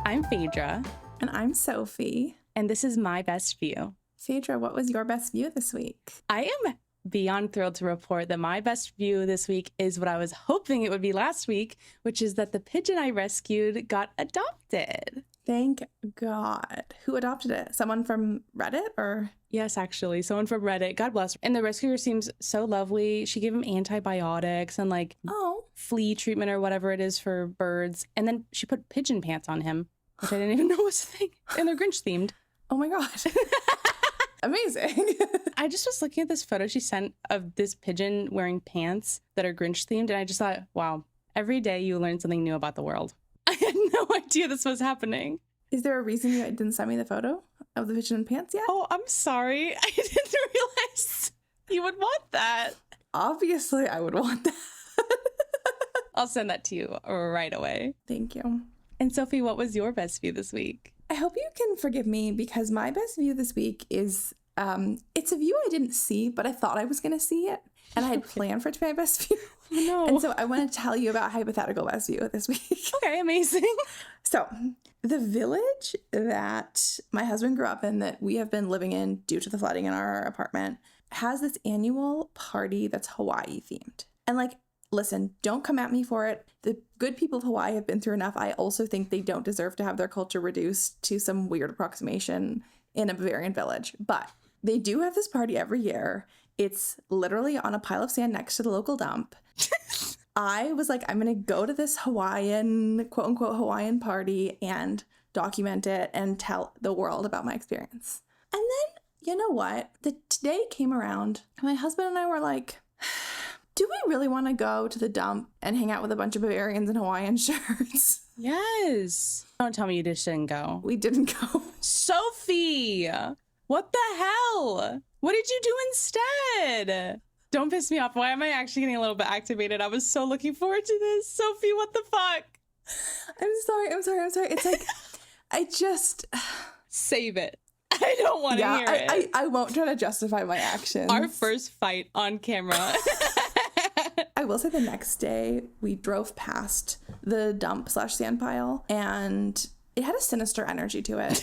I'm Phaedra. And I'm Sophie. And this is My Best View. Phaedra, what was your best view this week? I am beyond thrilled to report that my best view this week is what I was hoping it would be last week, which is that the pigeon I rescued got adopted. Thank God. Who adopted it? Someone from Reddit or? Yes, actually, someone from Reddit. God bless. And the rescuer seems so lovely. She gave him antibiotics and flea treatment or whatever it is for birds. And then she put pigeon pants on him, which I didn't even know was a thing. And they're Grinch themed. Oh my God. Amazing. I just was looking at this photo she sent of this pigeon wearing pants that are Grinch themed. And I just thought, wow, every day you learn something new about the world. I had no idea this was happening. Is there a reason you didn't send me the photo of the pigeon in pants yet? Oh, I'm sorry. I didn't realize you would want that. Obviously, I would want that. I'll send that to you right away. Thank you. And Sophie, what was your best view this week? I hope you can forgive me because my best view this week is, it's a view I didn't see, but I thought I was going to see it. And I had planned for it to be my best view. No. And so I want to tell you about hypothetical best view this week. Okay, amazing. So the village that my husband grew up in, that we have been living in due to the flooding in our apartment, has this annual party that's Hawaii themed. And listen, don't come at me for it. The good people of Hawaii have been through enough. I also think they don't deserve to have their culture reduced to some weird approximation in a Bavarian village. But they do have this party every year. It's literally on a pile of sand next to the local dump. I was like, I'm going to go to this Hawaiian, quote unquote, Hawaiian party and document it and tell the world about my experience. And then, you know what? The day came around. My husband and I were like, do we really want to go to the dump and hang out with a bunch of Bavarians in Hawaiian shirts? Yes. Don't tell me you just didn't go. We didn't go. Sophie, what the hell? What did you do instead? Don't piss me off. Why am I actually getting a little bit activated? I was so looking forward to this. Sophie, what the fuck? I'm sorry. It's like, I just... Save it. I don't want to hear it. I won't try to justify my actions. Our first fight on camera. I will say the next day we drove past the dump / sand pile and it had a sinister energy to it.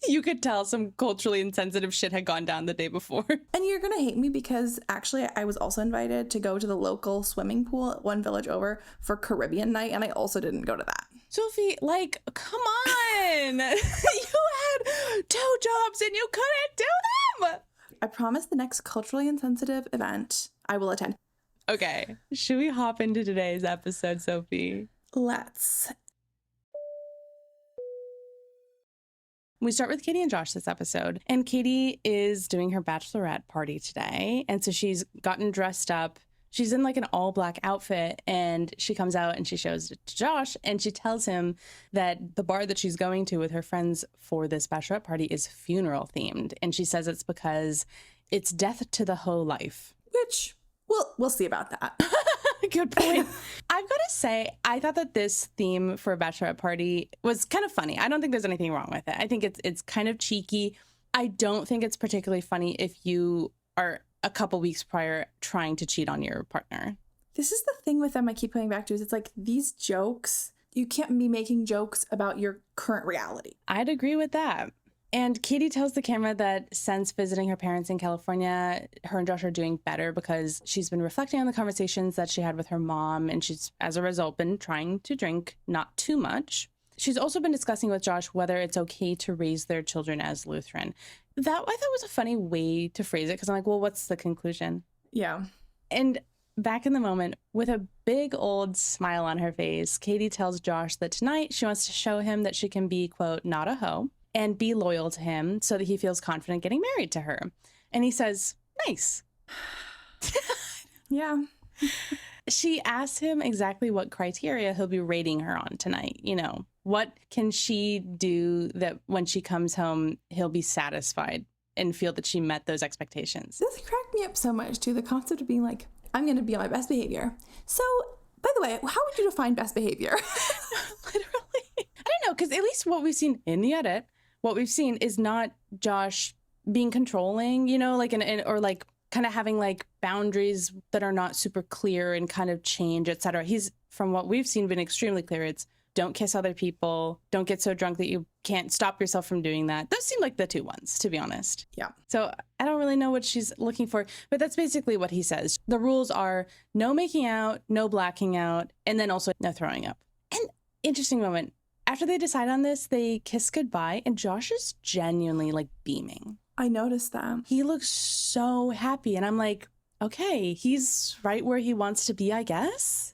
You could tell some culturally insensitive shit had gone down the day before. And you're going to hate me because actually I was also invited to go to the local swimming pool at one village over for Caribbean night. And I also didn't go to that. Sophie, come on. You had 2 jobs and you couldn't do them. I promise the next culturally insensitive event I will attend. Okay. Should we hop into today's episode, Sophie? Let's. We start with Catie and Josh this episode, and Catie is doing her bachelorette party today, and so she's gotten dressed up. She's in an all-black outfit, and she comes out and she shows it to Josh, and she tells him that the bar that she's going to with her friends for this bachelorette party is funeral-themed, and she says it's because it's death to the whole life. Which, we'll see about that. Good point. I've got to say, I thought that this theme for a bachelorette party was kind of funny. I don't think there's anything wrong with it. I think it's kind of cheeky. I don't think it's particularly funny if you are a couple weeks prior trying to cheat on your partner. This is the thing with them I keep coming back to is it's like these jokes, you can't be making jokes about your current reality. I'd agree with that. And Catie tells the camera that since visiting her parents in California, her and Josh are doing better because she's been reflecting on the conversations that she had with her mom, and she's, as a result, been trying to drink not too much. She's also been discussing with Josh whether it's okay to raise their children as Lutheran. That I thought was a funny way to phrase it because I'm like, well, what's the conclusion? Yeah. And back in the moment, with a big old smile on her face, Catie tells Josh that tonight she wants to show him that she can be, quote, not a hoe, and be loyal to him so that he feels confident getting married to her. And he says, nice. Yeah. She asks him exactly what criteria he'll be rating her on tonight. You know, what can she do that when she comes home, he'll be satisfied and feel that she met those expectations? This cracked me up so much, too. The concept of being like, I'm going to be on my best behavior. So, by the way, how would you define best behavior? Literally. I don't know, because at least what we've seen in the edit, what we've seen is not Josh being controlling, you know, or kind of having boundaries that are not super clear and kind of change, etc. He's, from what we've seen, been extremely clear. It's don't kiss other people, don't get so drunk that you can't stop yourself from doing that. Those seem like the two ones, to be honest. Yeah. So I don't really know what she's looking for, but that's basically what he says. The rules are no making out, no blacking out, and then also no throwing up. And interesting moment. After they decide on this, they kiss goodbye, and Josh is genuinely like beaming. I noticed that. He looks so happy, and I'm like, okay, he's right where he wants to be, I guess.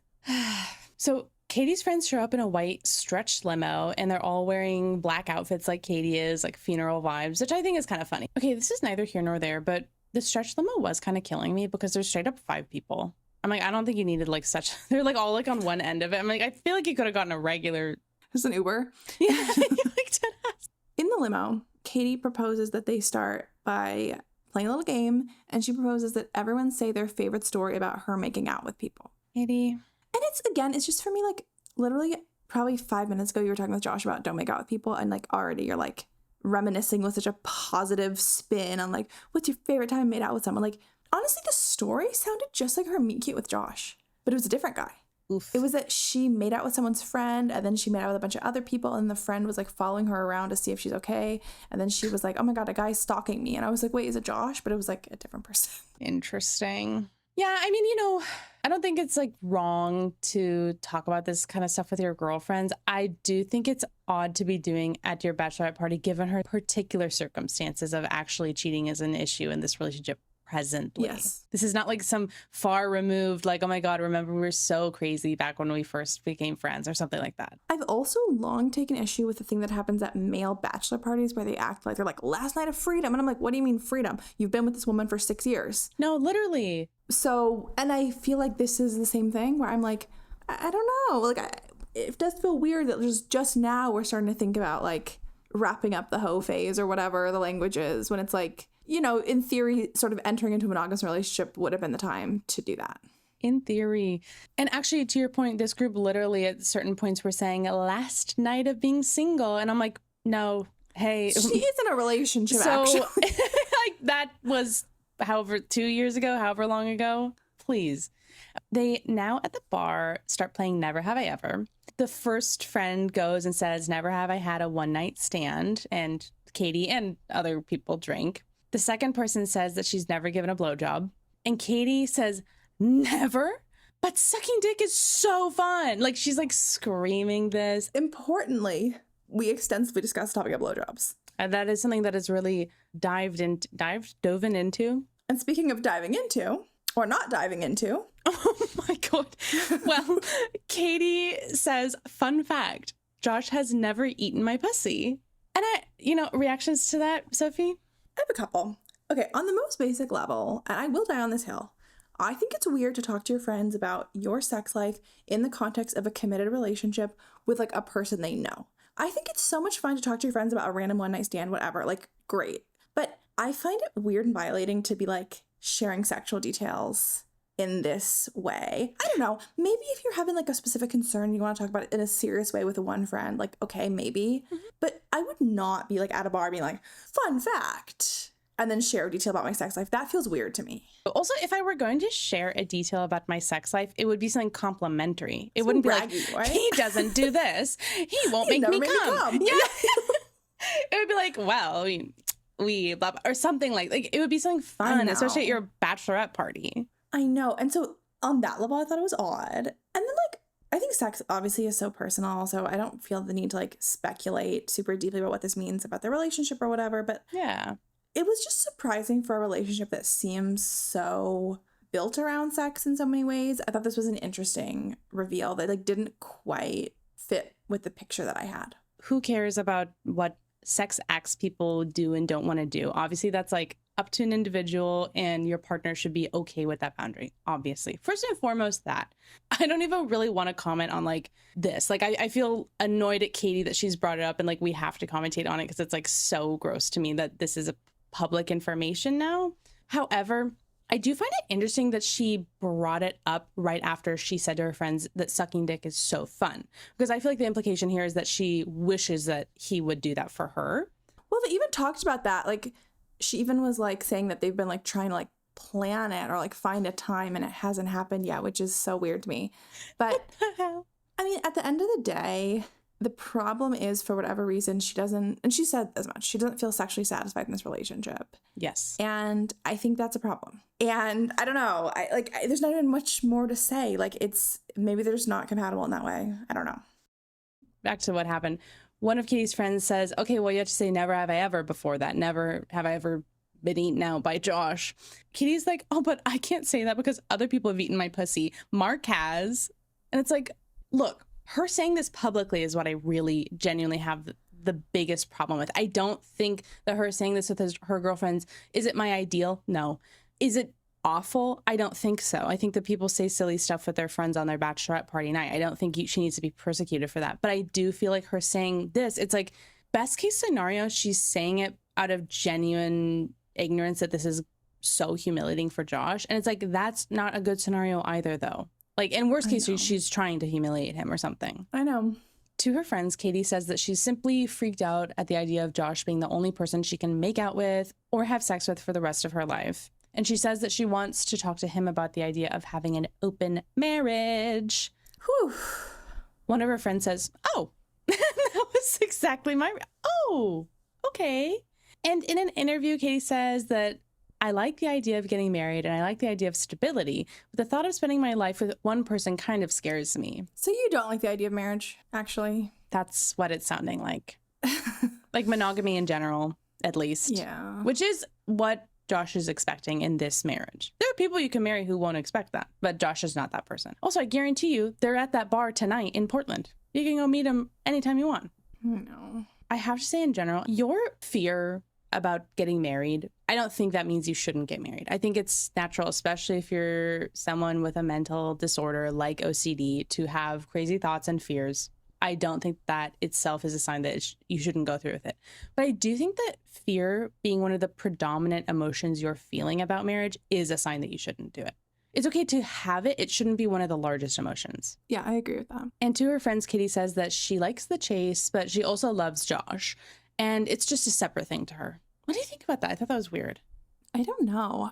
So Katie's friends show up in a white stretched limo, and they're all wearing black outfits like Catie is, like funeral vibes, which I think is kind of funny. Okay, this is neither here nor there, but the stretched limo was kind of killing me because there's straight up 5 people. I'm like, I don't think you needed like such, they're like all like on one end of it. I'm like, I feel like you could have gotten a regular. Just an Uber. Yeah, like deadass. In the limo, Catie proposes that they start by playing a little game, and she proposes that everyone say their favorite story about her making out with people. Catie. And it's just for me, like, literally probably 5 minutes ago, you were talking with Josh about don't make out with people, and like already you're like reminiscing with such a positive spin on like, what's your favorite time you made out with someone? Like, honestly, the story sounded just like her meet cute with Josh, but it was a different guy. Oof. It was that she made out with someone's friend, and then she made out with a bunch of other people, and the friend was like following her around to see if she's okay. And then she was like, oh my God, a guy's stalking me. And I was like, wait, is it Josh? But it was like a different person. Interesting. Yeah, I mean, I don't think it's like wrong to talk about this kind of stuff with your girlfriends. I do think it's odd to be doing at your bachelorette party, given her particular circumstances of actually cheating as an issue in this relationship presently. Yes. This is not like some far removed, like, oh my God, remember we were so crazy back when we first became friends or something like that. I've also long taken issue with the thing that happens at male bachelor parties where they act like they're like, last night of freedom. And I'm like, what do you mean freedom? You've been with this woman for 6 years. No, literally. So, and I feel like this is the same thing where I'm like, I don't know. Like, it does feel weird that just now we're starting to think about like wrapping up the hoe phase or whatever the language is, when it's like, in theory, sort of entering into a monogamous relationship would have been the time to do that. In theory. And actually, to your point, this group literally at certain points were saying last night of being single. And I'm like, no, hey. She is in a relationship, so, actually. like, that was 2 years ago, however long ago. Please. They now at the bar start playing Never Have I Ever. The first friend goes and says, never have I had a one-night stand. And Catie and other people drink. The second person says that she's never given a blowjob. And Catie says, never? But sucking dick is so fun. Like, she's like screaming this. Importantly, we extensively discussed the topic of blowjobs. And that is something that is really dove into. And speaking of diving into, or not diving into. Oh my God. Well, Catie says, fun fact, Josh has never eaten my pussy. And reactions to that, Sophie? I have a couple. Okay, on the most basic level, and I will die on this hill, I think it's weird to talk to your friends about your sex life in the context of a committed relationship with like a person they know. I think it's so much fun to talk to your friends about a random one night stand, whatever, like great. But I find it weird and violating to be like sharing sexual details in this way. I don't know. Maybe if you're having like a specific concern and you want to talk about it in a serious way with a one friend, like, okay, maybe. Mm-hmm. But I would not be like at a bar being like, fun fact, and then share a detail about my sex life. That feels weird to me. Also, if I were going to share a detail about my sex life, it would be something complimentary. It wouldn't be braggy, like, right? He doesn't do this. He won't make me come. Yeah. It would be like, well, we blah, blah, or something like it would be something fun, especially at your bachelorette party. I know. And so on that level, I thought it was odd. And then like, I think sex obviously is so personal. So I don't feel the need to like speculate super deeply about what this means about their relationship or whatever. But yeah, it was just surprising for a relationship that seems so built around sex in so many ways. I thought this was an interesting reveal that like didn't quite fit with the picture that I had. Who cares about what sex acts people do and don't want to do? Obviously, that's like up to an individual, and your partner should be okay with that boundary, obviously. First and foremost, that. I don't even really want to comment on like this. Like, I feel annoyed at Catie that she's brought it up and like we have to commentate on it because it's like so gross to me that this is a public information now. However, I do find it interesting that she brought it up right after she said to her friends that sucking dick is so fun. Because I feel like the implication here is that she wishes that he would do that for her. Well, they even talked about that. Like, she even was like saying that they've been like trying to like plan it or like find a time and it hasn't happened yet, which is so weird to me. But I mean, at the end of the day, the problem is, for whatever reason, she doesn't, and she said as much, she doesn't feel sexually satisfied in this relationship. Yes. And I think that's a problem. And I don't know, there's not even much more to say. Like, it's, maybe they're just not compatible in that way. I don't know. Back to what happened. One of Katie's friends says, okay, well, you have to say never have I ever before that. Never have I ever been eaten out by Josh. Katie's like, oh, but I can't say that because other people have eaten my pussy. Mark has. And it's like, look, her saying this publicly is what I really genuinely have the biggest problem with. I don't think that her saying this with her girlfriends, is it my ideal? No. Is it awful? I don't think so. I think that people say silly stuff with their friends on their bachelorette party night. I don't think she needs to be persecuted for that. But I do feel like her saying this, it's like, best case scenario, she's saying it out of genuine ignorance that this is so humiliating for Josh. And it's like, that's not a good scenario either, though. Like, in worst case, she's trying to humiliate him or something. I know. To her friends, Katie says that she's simply freaked out at the idea of Josh being the only person she can make out with or have sex with for the rest of her life. And she says that she wants to talk to him about the idea of having an open marriage. Whew. One of her friends says, oh, that was exactly my... Oh, okay. And in an interview, Katie says that I like the idea of getting married and I like the idea of stability, but the thought of spending my life with one person kind of scares me. So you don't like the idea of marriage, actually? That's what it's sounding like. Like monogamy in general, at least. Yeah. Which is what Josh is expecting in this marriage. There are people you can marry who won't expect that, but Josh is not that person. Also, I guarantee you, they're at that bar tonight in Portland. You can go meet him anytime you want. No. I have to say, in general, your fear about getting married, I don't think that means you shouldn't get married. I think it's natural, especially if you're someone with a mental disorder like OCD, to have crazy thoughts and fears. I don't think that itself is a sign that you shouldn't go through with it. But I do think that fear being one of the predominant emotions you're feeling about marriage is a sign that you shouldn't do it. It's okay to have it. It shouldn't be one of the largest emotions. Yeah, I agree with that. And to her friends, Katie says that she likes the chase, but she also loves Josh. And it's just a separate thing to her. What do you think about that? I thought that was weird. I don't know.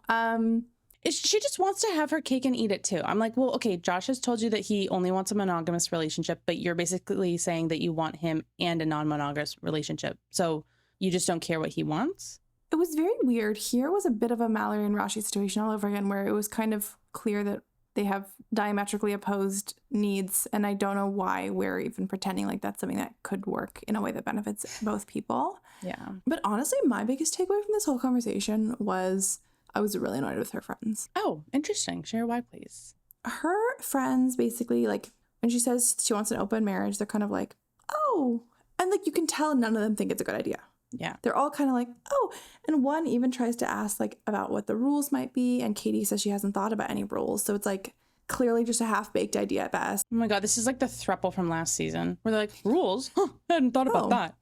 She just wants to have her cake and eat it too. I'm like, well, okay, Josh has told you that he only wants a monogamous relationship, but you're basically saying that you want him and a non-monogamous relationship. So you just don't care what he wants? It was very weird. Here was a bit of a Mallorie and Raşit situation all over again, where it was kind of clear that they have diametrically opposed needs. And I don't know why we're even pretending like that's something that could work in a way that benefits both people. Yeah. But honestly, my biggest takeaway from this whole conversation was I was really annoyed with her friends. Oh, interesting. Share why, please. Her friends basically, like, when she says she wants an open marriage, they're kind of like, oh. And like, you can tell none of them think it's a good idea. Yeah. They're all kind of like, oh. And one even tries to ask like about what the rules might be. And Katie says she hasn't thought about any rules. So it's like clearly just a half-baked idea at best. Oh my God, this is like the throuple from last season where they're like, rules? Huh, I hadn't thought about that.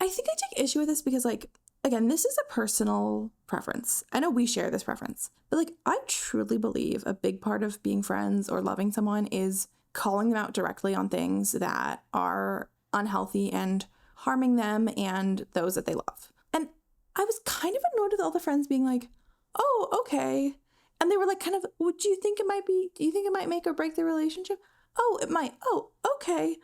I think I take issue with this because, like, again, this is a personal preference. I know we share this preference. But like, I truly believe a big part of being friends or loving someone is calling them out directly on things that are unhealthy and harming them and those that they love. And I was kind of annoyed with all the friends being like, oh, okay. And they were like, kind of, do you think it might make or break the relationship? Oh, it might. Oh, okay.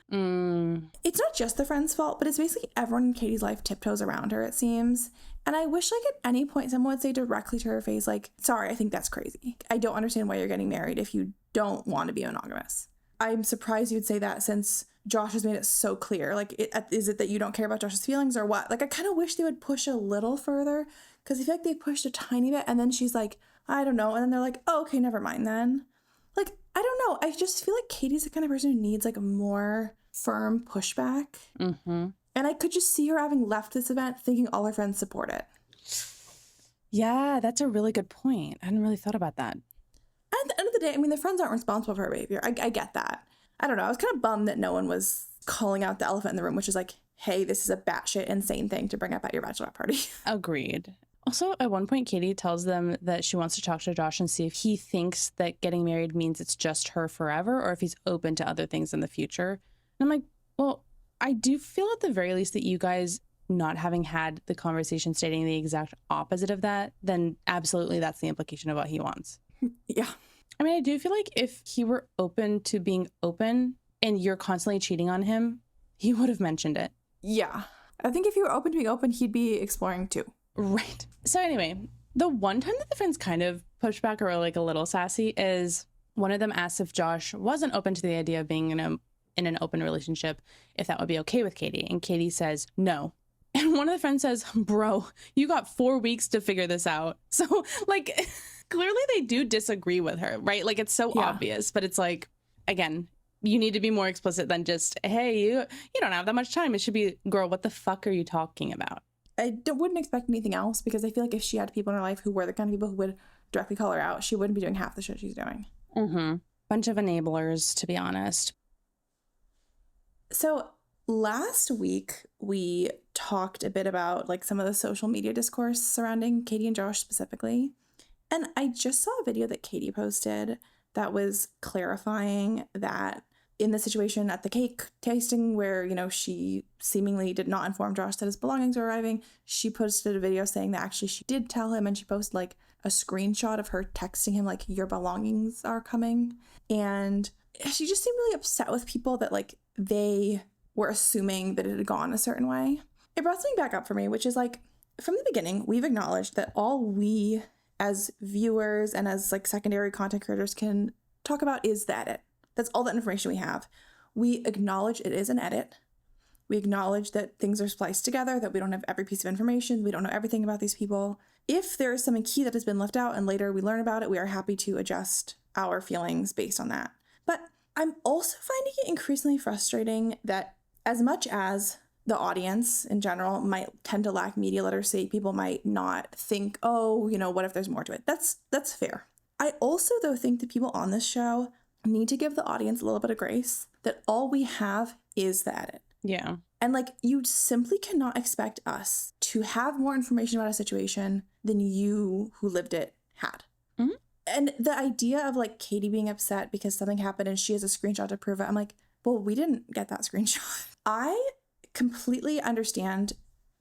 It's not just the friend's fault, but it's basically everyone in Katie's life tiptoes around her, it seems. And I wish like at any point someone would say directly to her face, like, sorry, I think that's crazy. I don't understand why you're getting married if you don't want to be monogamous. I'm surprised you'd say that since Josh has made it so clear. Like, is it that you don't care about Josh's feelings or what? Like, I kind of wish they would push a little further because I feel like they pushed a tiny bit and then she's like, I don't know. And then they're like, oh, okay, never mind then. Like, I don't know. I just feel like Katie's the kind of person who needs like a more firm pushback. Mm-hmm. And I could just see her having left this event thinking all her friends support it. Yeah, that's a really good point. I hadn't really thought about that. At the end of the day, I mean, the friends aren't responsible for her behavior. I get that. I don't know. I was kind of bummed that no one was calling out the elephant in the room, which is like, hey, this is a batshit insane thing to bring up at your bachelorette party. Agreed. Also, at one point, Katie tells them that she wants to talk to Josh and see if he thinks that getting married means it's just her forever or if he's open to other things in the future. And I'm like, well, I do feel at the very least that you guys not having had the conversation stating the exact opposite of that, then absolutely that's the implication of what he wants. Yeah. I mean, I do feel like if he were open to being open, and you're constantly cheating on him, he would have mentioned it. Yeah. I think if you were open to being open, he'd be exploring too. Right. So anyway, the one time that the friends kind of pushed back or were like a little sassy is one of them asked if Josh wasn't open to the idea of being in an open relationship, if that would be okay with Catie. And Catie says no. And one of the friends says, bro, you got 4 weeks to figure this out. So like clearly they do disagree with her, right? Like it's so obvious, but it's like, again, you need to be more explicit than just, hey, you don't have that much time. It should be, girl, what the fuck are you talking about? I wouldn't expect anything else, because I feel like if she had people in her life who were the kind of people who would directly call her out, she wouldn't be doing half the shit she's doing. Mm-hmm. Bunch of enablers, to be honest. So last week, we talked a bit about like some of the social media discourse surrounding Catie and Josh specifically. And I just saw a video that Catie posted that was clarifying that in the situation at the cake tasting where, you know, she seemingly did not inform Josh that his belongings were arriving, she posted a video saying that actually she did tell him, and she posted like a screenshot of her texting him like, your belongings are coming. And she just seemed really upset with people that like they were assuming that it had gone a certain way. It brought something back up for me, which is like, from the beginning, we've acknowledged that all we as viewers and as like secondary content creators can talk about is the edit. That's all the information we have. We acknowledge it is an edit. We acknowledge that things are spliced together, that we don't have every piece of information. We don't know everything about these people. If there is something key that has been left out and later we learn about it, we are happy to adjust our feelings based on that. But I'm also finding it increasingly frustrating that as much as the audience in general might tend to lack media literacy, people might not think, oh, you know, what if there's more to it? That's fair. I also, though, think that people on this show need to give the audience a little bit of grace, that all we have is the edit. Yeah. And like, you simply cannot expect us to have more information about a situation than you who lived it had. Mm-hmm. And the idea of like Catie being upset because something happened and she has a screenshot to prove it, I'm like, well, we didn't get that screenshot. I completely understand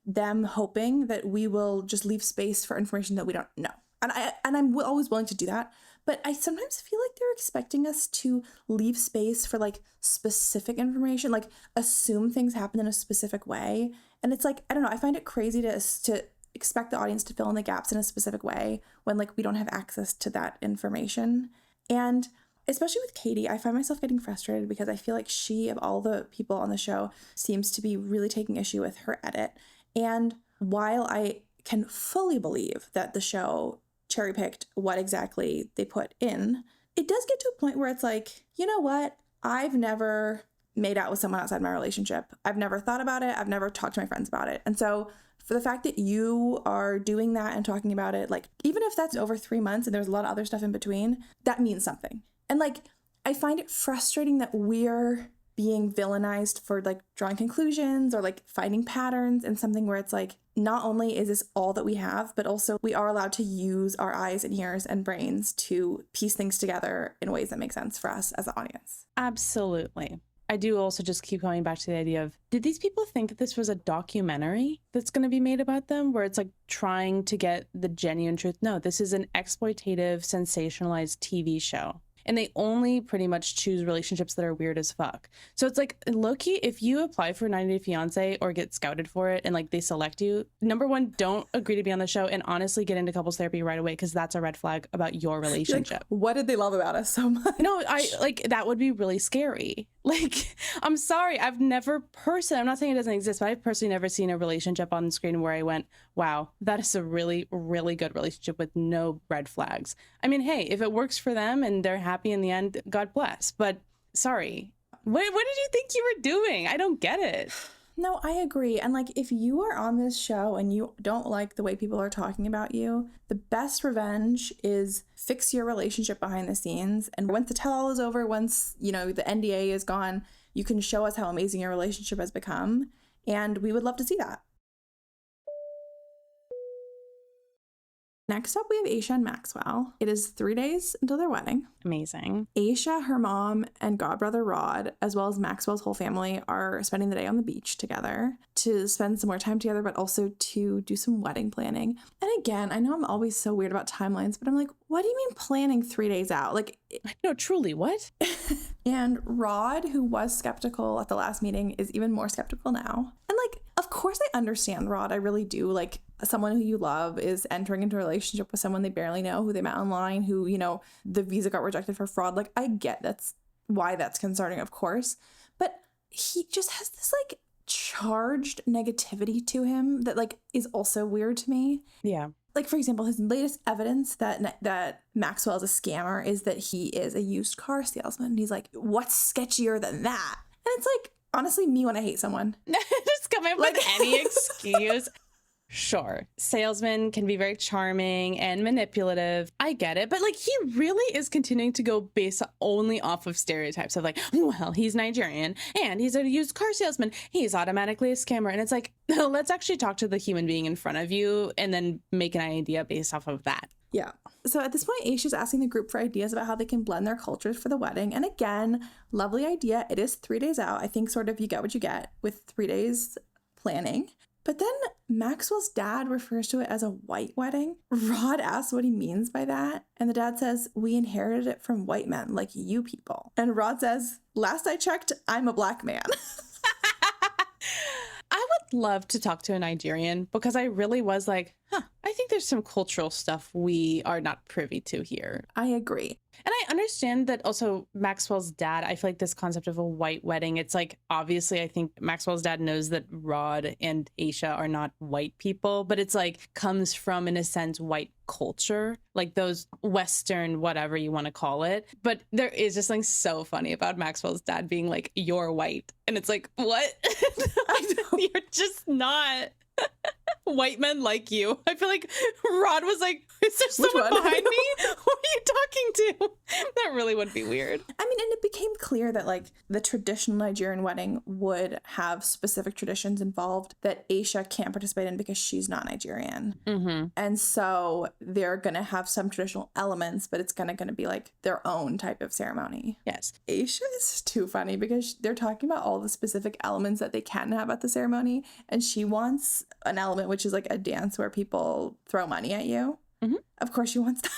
them hoping that we will just leave space for information that we don't know. And I'm always willing to do that. But I sometimes feel like they're expecting us to leave space for like specific information, like assume things happen in a specific way. And it's like, I don't know, I find it crazy to expect the audience to fill in the gaps in a specific way when like we don't have access to that information. And especially with Catie, I find myself getting frustrated because I feel like she, of all the people on the show, seems to be really taking issue with her edit. And while I can fully believe that the show cherry-picked what exactly they put in, it does get to a point where it's like, you know what? I've never made out with someone outside my relationship. I've never thought about it. I've never talked to my friends about it. And so for the fact that you are doing that and talking about it, like, even if that's over 3 months and there's a lot of other stuff in between, that means something. And like, I find it frustrating that we're being villainized for like drawing conclusions or like finding patterns in something where it's like, not only is this all that we have, but also we are allowed to use our eyes and ears and brains to piece things together in ways that make sense for us as an audience. Absolutely. I do also just keep coming back to the idea of, did these people think that this was a documentary that's going to be made about them, where it's like trying to get the genuine truth? No, this is an exploitative, sensationalized TV show. And they only pretty much choose relationships that are weird as fuck. So it's like, low-key, if you apply for 90 Day Fiancé or get scouted for it and like they select you, number one, don't agree to be on the show, and honestly get into couples therapy right away, because that's a red flag about your relationship. Like, what did they love about us so much? No, that would be really scary. Like, I'm sorry, I'm not saying it doesn't exist, but I've personally never seen a relationship on screen where I went, wow, that is a really, really good relationship with no red flags. I mean, hey, if it works for them and they're happy in the end, God bless. But sorry, what did you think you were doing? I don't get it. No, I agree. And like, if you are on this show and you don't like the way people are talking about you, the best revenge is fix your relationship behind the scenes. And once the tell-all is over, once, you know, the NDA is gone, you can show us how amazing your relationship has become. And we would love to see that. Next up, we have Ashia and Maxwell. It is 3 days until their wedding. Amazing. Ashia, her mom, and godbrother Rod, as well as Maxwell's whole family, are spending the day on the beach together to spend some more time together, but also to do some wedding planning. And again, I know I'm always so weird about timelines, but I'm like, what do you mean planning 3 days out? Like, no, truly, what? And Rod, who was skeptical at the last meeting, is even more skeptical now. And like, of course I understand Rod. I really do. Like, someone who you love is entering into a relationship with someone they barely know, who they met online, who, you know, the visa got rejected for fraud. Like, I get that's why that's concerning, of course. But he just has this like charged negativity to him that like is also weird to me. Yeah. Like, for example, his latest evidence that Maxwell is a scammer is that he is a used car salesman. He's like, what's sketchier than that? And it's like, honestly, me when I hate someone. Just come up with any excuse. Sure, salesmen can be very charming and manipulative. I get it. But like, he really is continuing to go based only off of stereotypes of like, well, he's Nigerian and he's a used car salesman. He's automatically a scammer. And it's like, let's actually talk to the human being in front of you and then make an idea based off of that. Yeah. So at this point, Ashia's asking the group for ideas about how they can blend their cultures for the wedding. And again, lovely idea. It is 3 days out. I think sort of you get what you get with 3 days planning. But then Maxwell's dad refers to it as a white wedding. Rod asks what he means by that. And the dad says, we inherited it from white men like you people. And Rod says, last I checked, I'm a black man. I would love to talk to a Nigerian because I really was like, I think there's some cultural stuff we are not privy to here. I agree. And I understand that also Maxwell's dad, I feel like this concept of a white wedding, it's like, obviously, I think Maxwell's dad knows that Rod and Ashia are not white people, but it's like comes from, in a sense, white culture, like those Western, whatever you want to call it. But there is just something so funny about Maxwell's dad being like, you're white. And it's like, what? You're just not. White men like you. I feel like Rod was like, is there someone behind me? Who are you talking to? That really would be weird. I mean, and it became clear that like the traditional Nigerian wedding would have specific traditions involved that Ashia can't participate in because she's not Nigerian. Mm-hmm. And so they're going to have some traditional elements, but it's going to be like their own type of ceremony. Yes. Ashia is too funny because they're talking about all the specific elements that they can have at the ceremony. And she wants an element, which is like a dance where people throw money at you. Mm-hmm. Of course she wants that.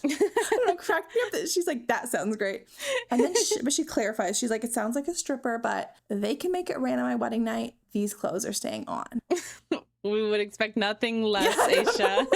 I don't know, cracked me up that she's like, that sounds great. And then she clarifies, she's like, it sounds like a stripper, but they can make it rain on my wedding night. These clothes are staying on. We would expect nothing less, Ashia.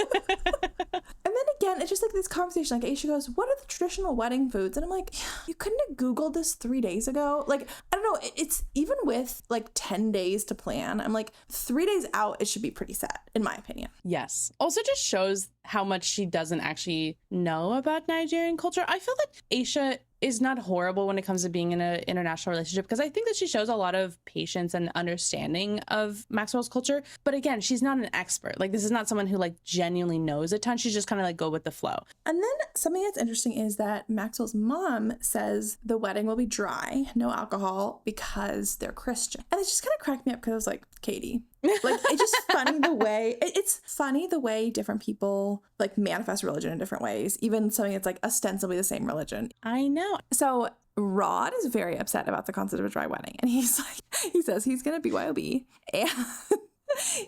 And then again, it's just like this conversation. Like Ashia goes, what are the traditional wedding foods? And I'm like, you couldn't have Googled this 3 days ago? Like, I don't know. It's even with like 10 days to plan. I'm like, 3 days out, it should be pretty set, in my opinion. Yes. Also just shows how much she doesn't actually know about Nigerian culture. I feel that Ashia is not horrible when it comes to being in an international relationship because I think that she shows a lot of patience and understanding of Maxwell's culture. But again, she's not an expert. Like, this is not someone who like genuinely knows a ton. She's just kind of like go with the flow. And then something that's interesting is that Maxwell's mom says the wedding will be dry, no alcohol, because they're Christian. And it just kind of cracked me up because I was like, Catie. Like, it's just funny the way it's funny the way different people like manifest religion in different ways, even something that's like ostensibly the same religion. I know. So Rod is very upset about the concept of a dry wedding, and he says he's gonna BYOB, and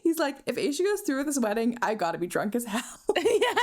he's like, if Ashia goes through with this wedding, I gotta be drunk as hell. Yeah.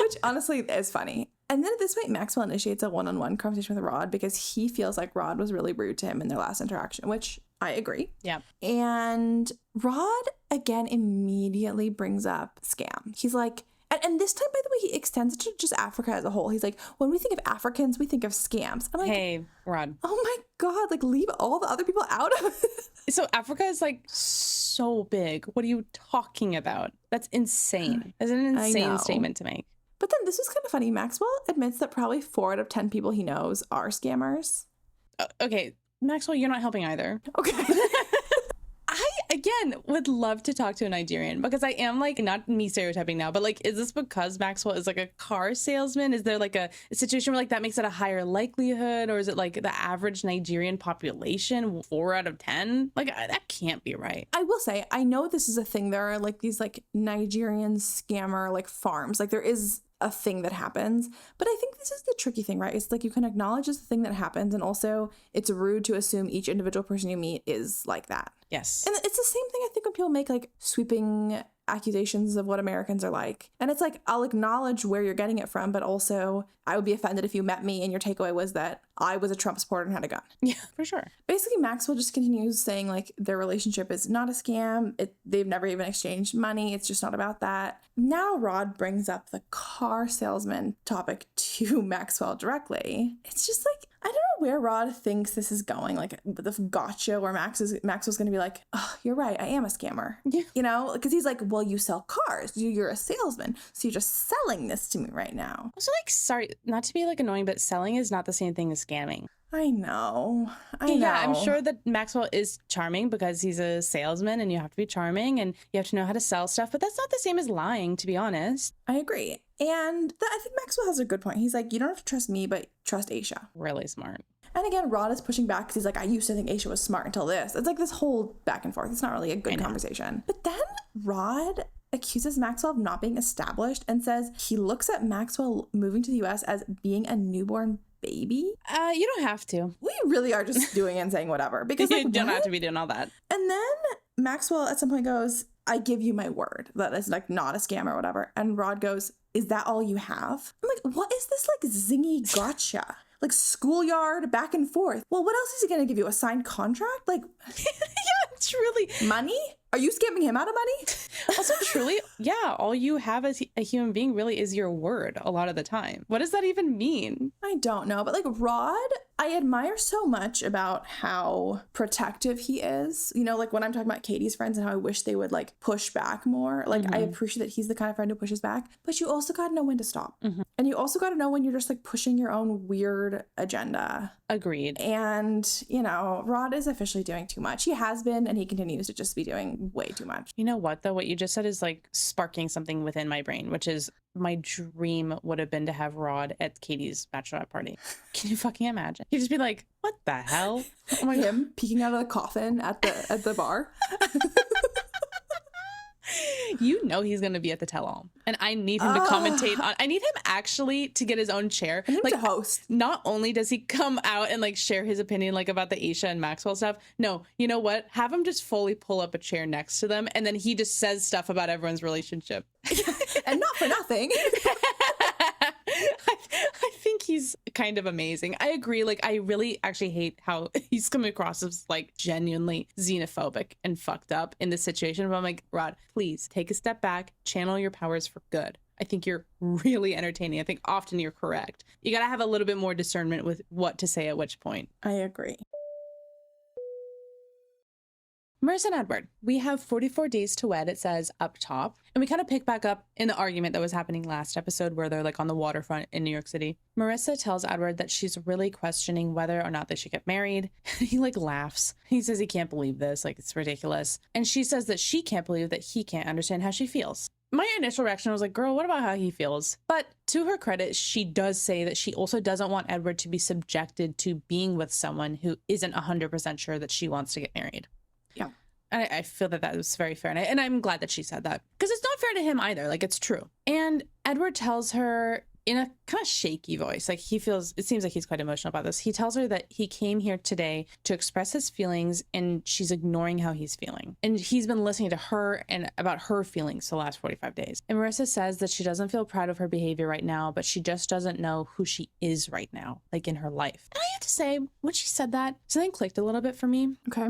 Which honestly is funny. And then at this point, Maxwell initiates a one-on-one conversation with Rod because he feels like Rod was really rude to him in their last interaction, which I agree. Yeah. And Rod, again, immediately brings up scam. He's like, and this time, by the way, he extends it to just Africa as a whole. He's like, when we think of Africans, we think of scams. I'm like, hey, Rod. Oh my God, like leave all the other people out of it. So Africa is like so big. What are you talking about? That's insane. That's an insane statement to make. But then this is kind of funny. Maxwell admits that probably 4 out of 10 people he knows are scammers. Okay, Maxwell, you're not helping either. Okay. I, again, would love to talk to a Nigerian because I am like, not me stereotyping now, but like, is this because Maxwell is like a car salesman? Is there like a situation where like that makes it a higher likelihood? Or is it like the average Nigerian population, 4 out of 10? Like, that can't be right. I will say, I know this is a thing. There are like these like Nigerian scammer like farms. Like there is a thing that happens, but I think this is the tricky thing, right? It's like you can acknowledge it's a thing that happens, and also it's rude to assume each individual person you meet is like that. Yes. And it's the same thing I think when people make like sweeping accusations of what Americans are like. And it's like, I'll acknowledge where you're getting it from, but also I would be offended if you met me and your takeaway was that I was a Trump supporter and had a gun. Yeah, for sure. Basically, Maxwell just continues saying like their relationship is not a scam. They've never even exchanged money. It's just not about that. Now Rod brings up the car salesman topic to Maxwell directly. It's just like, I don't know where Rod thinks this is going. Like the gotcha where Maxwell's going to be like, oh, you're right, I am a scammer. Yeah. You know, because he's like, well, you sell cars. You're a salesman. So you're just selling this to me right now. Also, like, sorry, not to be like annoying, but selling is not the same thing as scamming. I know. Yeah, I'm sure that Maxwell is charming because he's a salesman and you have to be charming and you have to know how to sell stuff. But that's not the same as lying, to be honest. I agree. And I think Maxwell has a good point. He's like, you don't have to trust me, but trust Ashia. Really smart. And again, Rod is pushing back because he's like, I used to think Ashia was smart until this. It's like this whole back and forth. It's not really a good conversation. But then Rod accuses Maxwell of not being established and says he looks at Maxwell moving to the US as being a newborn baby. You don't have to. We really are just doing and saying whatever. Because like, you don't what? have to be doing all that. And then Maxwell at some point goes, I give you my word that it's like not a scam or whatever. And Rod goes, is that all you have? I'm like, what is this like zingy gotcha? Like schoolyard back and forth. Well, what else is he going to give you? A signed contract? Like, yeah, it's really money? Are you scamming him out of money? Also, truly, yeah, all you have as a human being really is your word a lot of the time. What does that even mean? I don't know. But like Rod, I admire so much about how protective he is. You know, like when I'm talking about Katie's friends and how I wish they would like push back more. Like I appreciate that he's the kind of friend who pushes back. But you also got to know when to stop. And you also got to know when you're just like pushing your own weird agenda. Agreed. And, you know, Rod is officially doing too much. He has been, and he continues to just be doing way too much. You know what, though? What you just said is like sparking something within my brain, which is my dream would have been to have Rod at Katie's bachelorette party. Can you fucking imagine? He'd just be like, what the hell? Oh my God. Him peeking out of the coffin at the bar. You know he's going to be at the tell-all. And I need him to commentate on... I need him actually to get his own chair. Like to host. Not only does he come out and like share his opinion like about the Ashia and Maxwell stuff. No, you know what? Have him just fully pull up a chair next to them and then he just says stuff about everyone's relationship. And not for nothing. I think he's kind of amazing. I agree. Like, I really actually hate how he's coming across as like genuinely xenophobic and fucked up in this situation. But I'm like, Rod, please take a step back, channel your powers for good. I think you're really entertaining. I think often you're correct. You got to have a little bit more discernment with what to say at which point. I agree. Marissa and Edward, we have 44 days to wed, it says up top. And we kind of pick back up in the argument that was happening last episode where they're like on the waterfront in New York City. Marissa tells Edward that she's really questioning whether or not they should get married. He like laughs. He says he can't believe this, like it's ridiculous. And she says that she can't believe that he can't understand how she feels. My initial reaction was like, girl, what about how he feels? But to her credit, she does say that she also doesn't want Edward to be subjected to being with someone who isn't 100% sure that she wants to get married. Yeah. I feel that that was very fair. And I'm glad that she said that because it's not fair to him either. Like, it's true. And Edward tells her in a kind of shaky voice, like it seems like he's quite emotional about this. He tells her that he came here today to express his feelings and she's ignoring how he's feeling. And he's been listening to her and about her feelings the last 45 days. And Marissa says that she doesn't feel proud of her behavior right now, but she just doesn't know who she is right now, like in her life. And I have to say, when she said that, something clicked a little bit for me. Okay.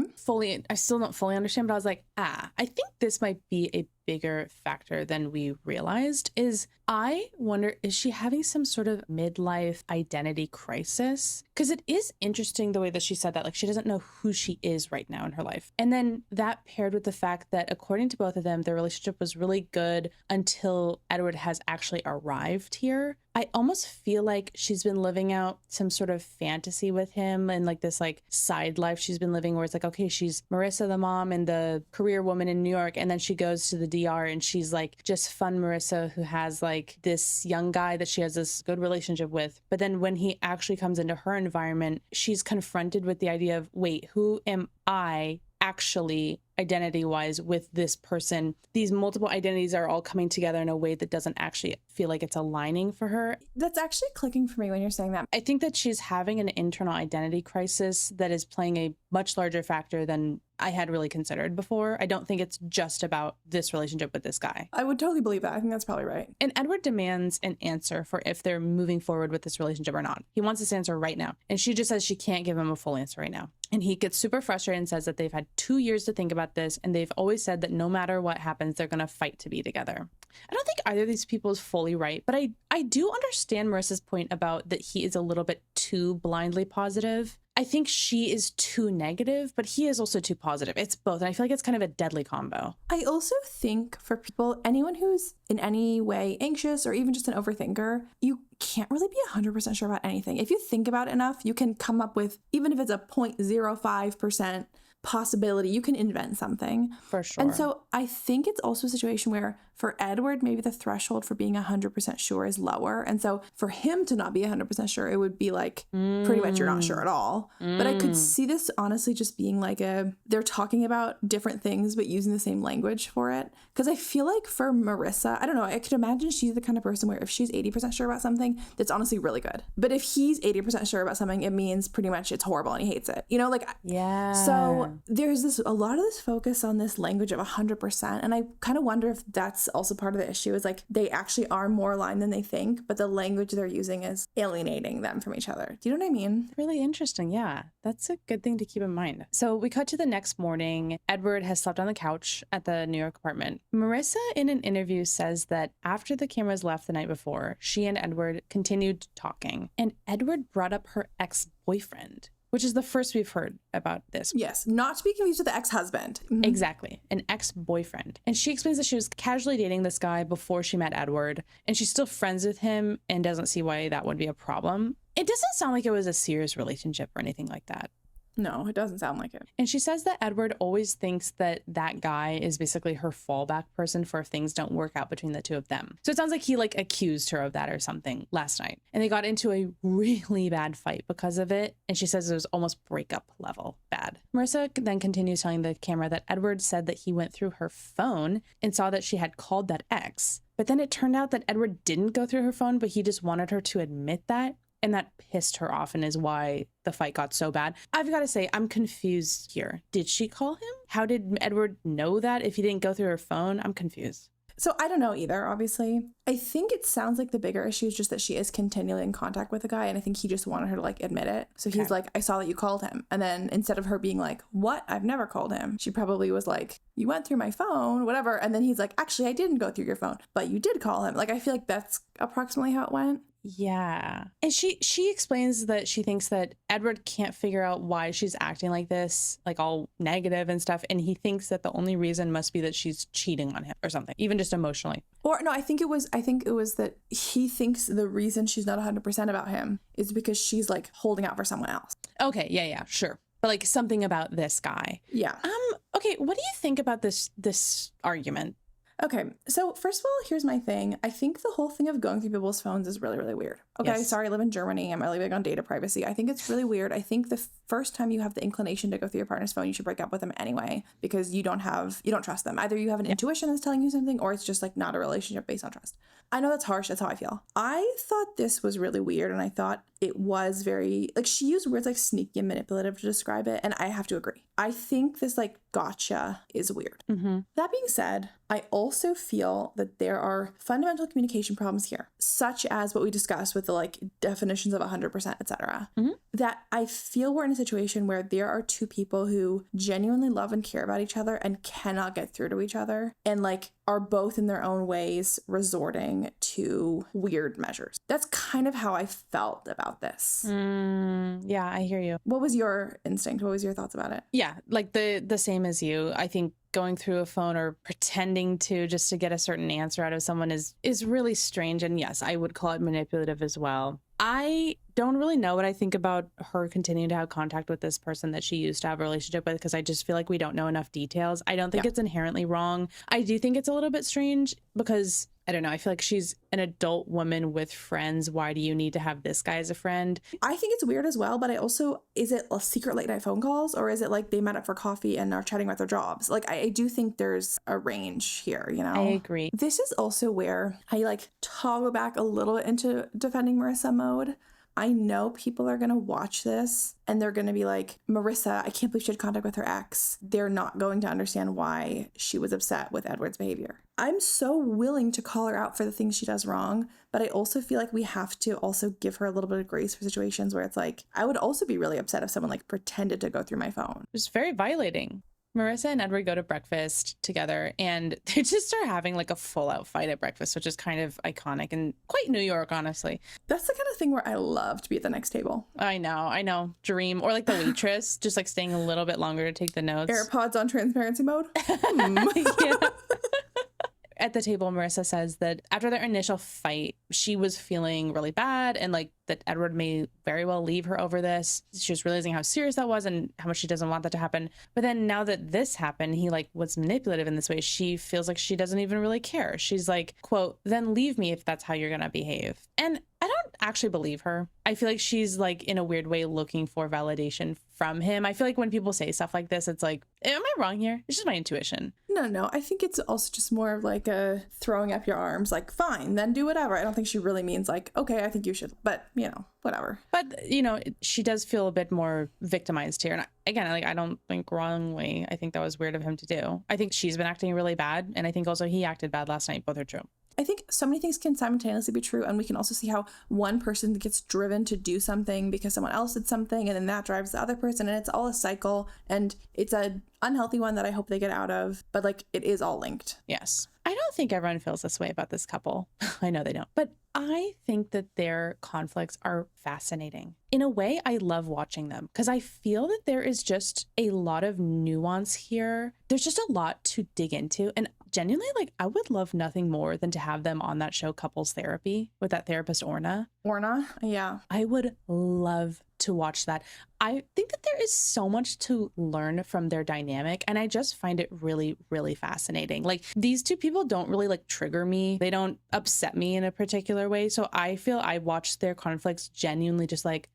I still don't fully understand, but I was like, I think this might be a bigger factor than we realized. Is I wonder, is she having some sort of midlife identity crisis? Because it is interesting the way that she said that, like she doesn't know who she is right now in her life. And then that paired with the fact that according to both of them, their relationship was really good until Edward has actually arrived here. I almost feel like she's been living out some sort of fantasy with him and like this like side life she's been living where it's like, okay, she's Marissa, the mom and the career woman in New York. And then she goes to the DR and she's like just fun Marissa who has like this young guy that she has this good relationship with. But then when he actually comes into her environment, she's confronted with the idea of, wait, who am I actually identity-wise with this person. These multiple identities are all coming together in a way that doesn't actually feel like it's aligning for her. That's actually clicking for me when you're saying that. I think that she's having an internal identity crisis that is playing a much larger factor than I had really considered before. I don't think it's just about this relationship with this guy. I would totally believe that. I think that's probably right. And Edward demands an answer for if they're moving forward with this relationship or not. He wants this answer right now. And she just says she can't give him a full answer right now. And he gets super frustrated and says that they've had 2 years to think about this. And they've always said that no matter what happens, they're going to fight to be together. I don't think either of these people is fully right, but I do understand Marissa's point about that he is a little bit too blindly positive. I think she is too negative, but he is also too positive. It's both. And I feel like it's kind of a deadly combo. I also think for people, anyone who's in any way anxious or even just an overthinker, you can't really be 100% sure about anything. If you think about it enough, you can come up with, even if it's a 0.05% possibility, you can invent something. For sure. And so I think it's also a situation where for Edward, maybe the threshold for being 100% sure is lower. And so for him to not be 100% sure, it would be like pretty much you're not sure at all. But I could see this honestly just being like they're talking about different things but using the same language for it. Because I feel like for Marissa, I don't know, I could imagine she's the kind of person where if she's 80% sure about something, that's honestly really good. But if he's 80% sure about something, it means pretty much it's horrible and he hates it. You know, like, yeah. So there's a lot of this focus on this language of 100%. And I kind of wonder if that's also part of the issue is like they actually are more aligned than they think, but the language they're using is alienating them from each other. Do you know what I mean? Really interesting. Yeah, that's a good thing to keep in mind. So we cut to the next morning. Edward has slept on the couch at the New York apartment. Marissa, in an interview, says that after the cameras left the night before, she and Edward continued talking, and Edward brought up her ex-boyfriend, which is the first we've heard about this. Yes, not to be confused with the ex-husband. Exactly, an ex-boyfriend. And she explains that she was casually dating this guy before she met Edward, and she's still friends with him and doesn't see why that would be a problem. It doesn't sound like it was a serious relationship or anything like that. No, it doesn't sound like it. And she says that Edward always thinks that that guy is basically her fallback person for if things don't work out between the two of them. So it sounds like he accused her of that or something last night. And they got into a really bad fight because of it. And she says it was almost breakup level bad. Marissa then continues telling the camera that Edward said that he went through her phone and saw that she had called that ex. But then it turned out that Edward didn't go through her phone, but he just wanted her to admit that. And that pissed her off and is why the fight got so bad. I've got to say, I'm confused here. Did she call him? How did Edward know that if he didn't go through her phone? I'm confused. So I don't know either, obviously. I think it sounds like the bigger issue is just that she is continually in contact with the guy, and I think he just wanted her to admit it. So he's like, I saw that you called him. And then instead of her being like, what? I've never called him. She probably was like, you went through my phone, whatever. And then he's like, actually, I didn't go through your phone, but you did call him. Like, I feel like that's approximately how it went. Yeah. And she explains that she thinks that Edward can't figure out why she's acting like this, like all negative and stuff. And he thinks that the only reason must be that she's cheating on him or something, even just emotionally. Or no, I think it was that he thinks the reason she's not 100% about him is because she's like holding out for someone else. Okay. Yeah, sure. But like something about this guy. Yeah. Okay. What do you think about this argument? Okay, so first of all, here's my thing. I think the whole thing of going through people's phones is really, really weird. Okay, yes. Sorry, I live in Germany. I'm really big on data privacy. I think it's really weird. I think the first time you have the inclination to go through your partner's phone, you should break up with them anyway because you don't trust them. Either you have an intuition that's telling you something or it's just like not a relationship based on trust. I know that's harsh. That's how I feel. I thought this was really weird and I thought it was very, like she used words like sneaky and manipulative to describe it. And I have to agree. I think this like gotcha is weird. Mm-hmm. That being said, I also feel that there are fundamental communication problems here, such as what we discussed with the like definitions of 100%, etc. Mm-hmm. That I feel we're in a situation where there are two people who genuinely love and care about each other and cannot get through to each other and like are both in their own ways resorting to weird measures. That's kind of how I felt about this. Yeah, I hear you. What was your instinct? What was your thoughts about it? Yeah, like the same as you. I think going through a phone or pretending to just to get a certain answer out of someone is really strange. And yes, I would call it manipulative as well. I don't really know what I think about her continuing to have contact with this person that she used to have a relationship with because I just feel like we don't know enough details. I don't think it's inherently wrong. I do think it's a little bit strange because I don't know. I feel like she's an adult woman with friends. Why do you need to have this guy as a friend? I think it's weird as well, but I also, is it a secret late night phone calls, or is it like they met up for coffee and are chatting about their jobs? Like, I do think there's a range here, you know? I agree. This is also where I like toggle back a little bit into defending Marissa mode. I know people are going to watch this and they're going to be like, Marissa, I can't believe she had contact with her ex. They're not going to understand why she was upset with Edward's behavior. I'm so willing to call her out for the things she does wrong, but I also feel like we have to also give her a little bit of grace for situations where it's like, I would also be really upset if someone like pretended to go through my phone. It's very violating. Marissa and Edward go to breakfast together and they just start having like a full out fight at breakfast, which is kind of iconic and quite New York, honestly. That's the kind of thing where I love to be at the next table. I know. Dream. Or like the waitress, just like staying a little bit longer to take the notes. AirPods on transparency mode. Yeah. At the table, Marissa says that after their initial fight, she was feeling really bad and like that Edward may very well leave her over this. She was realizing how serious that was and how much she doesn't want that to happen. But then now that this happened, he like was manipulative in this way. She feels like she doesn't even really care. She's like, quote, then leave me if that's how you're going to behave. And I don't actually believe her. I feel like she's like in a weird way looking for validation from him. I feel like when people say stuff like this, it's like, am I wrong here? It's just my intuition. No. I think it's also just more of like a throwing up your arms, like, fine, then do whatever. I don't think she really means like, okay, I think you should, but you know, whatever. But, you know, she does feel a bit more victimized here. And again, like, I don't think wrongly. I think that was weird of him to do. I think she's been acting really bad. And I think also he acted bad last night. Both are true. I think so many things can simultaneously be true, and we can also see how one person gets driven to do something because someone else did something, and then that drives the other person, and it's all a cycle, and it's an unhealthy one that I hope they get out of, but like it is all linked. Yes. I don't think everyone feels this way about this couple. I know they don't. But I think that their conflicts are fascinating. In a way, I love watching them because I feel that there is just a lot of nuance here. There's just a lot to dig into. And genuinely, like, I would love nothing more than to have them on that show Couples Therapy with that therapist, Orna. Yeah. I would love to watch that. I think that there is so much to learn from their dynamic, and I just find it really, really fascinating. Like, these two people don't really like trigger me. They don't upset me in a particular way. So I feel I watch their conflicts genuinely just like,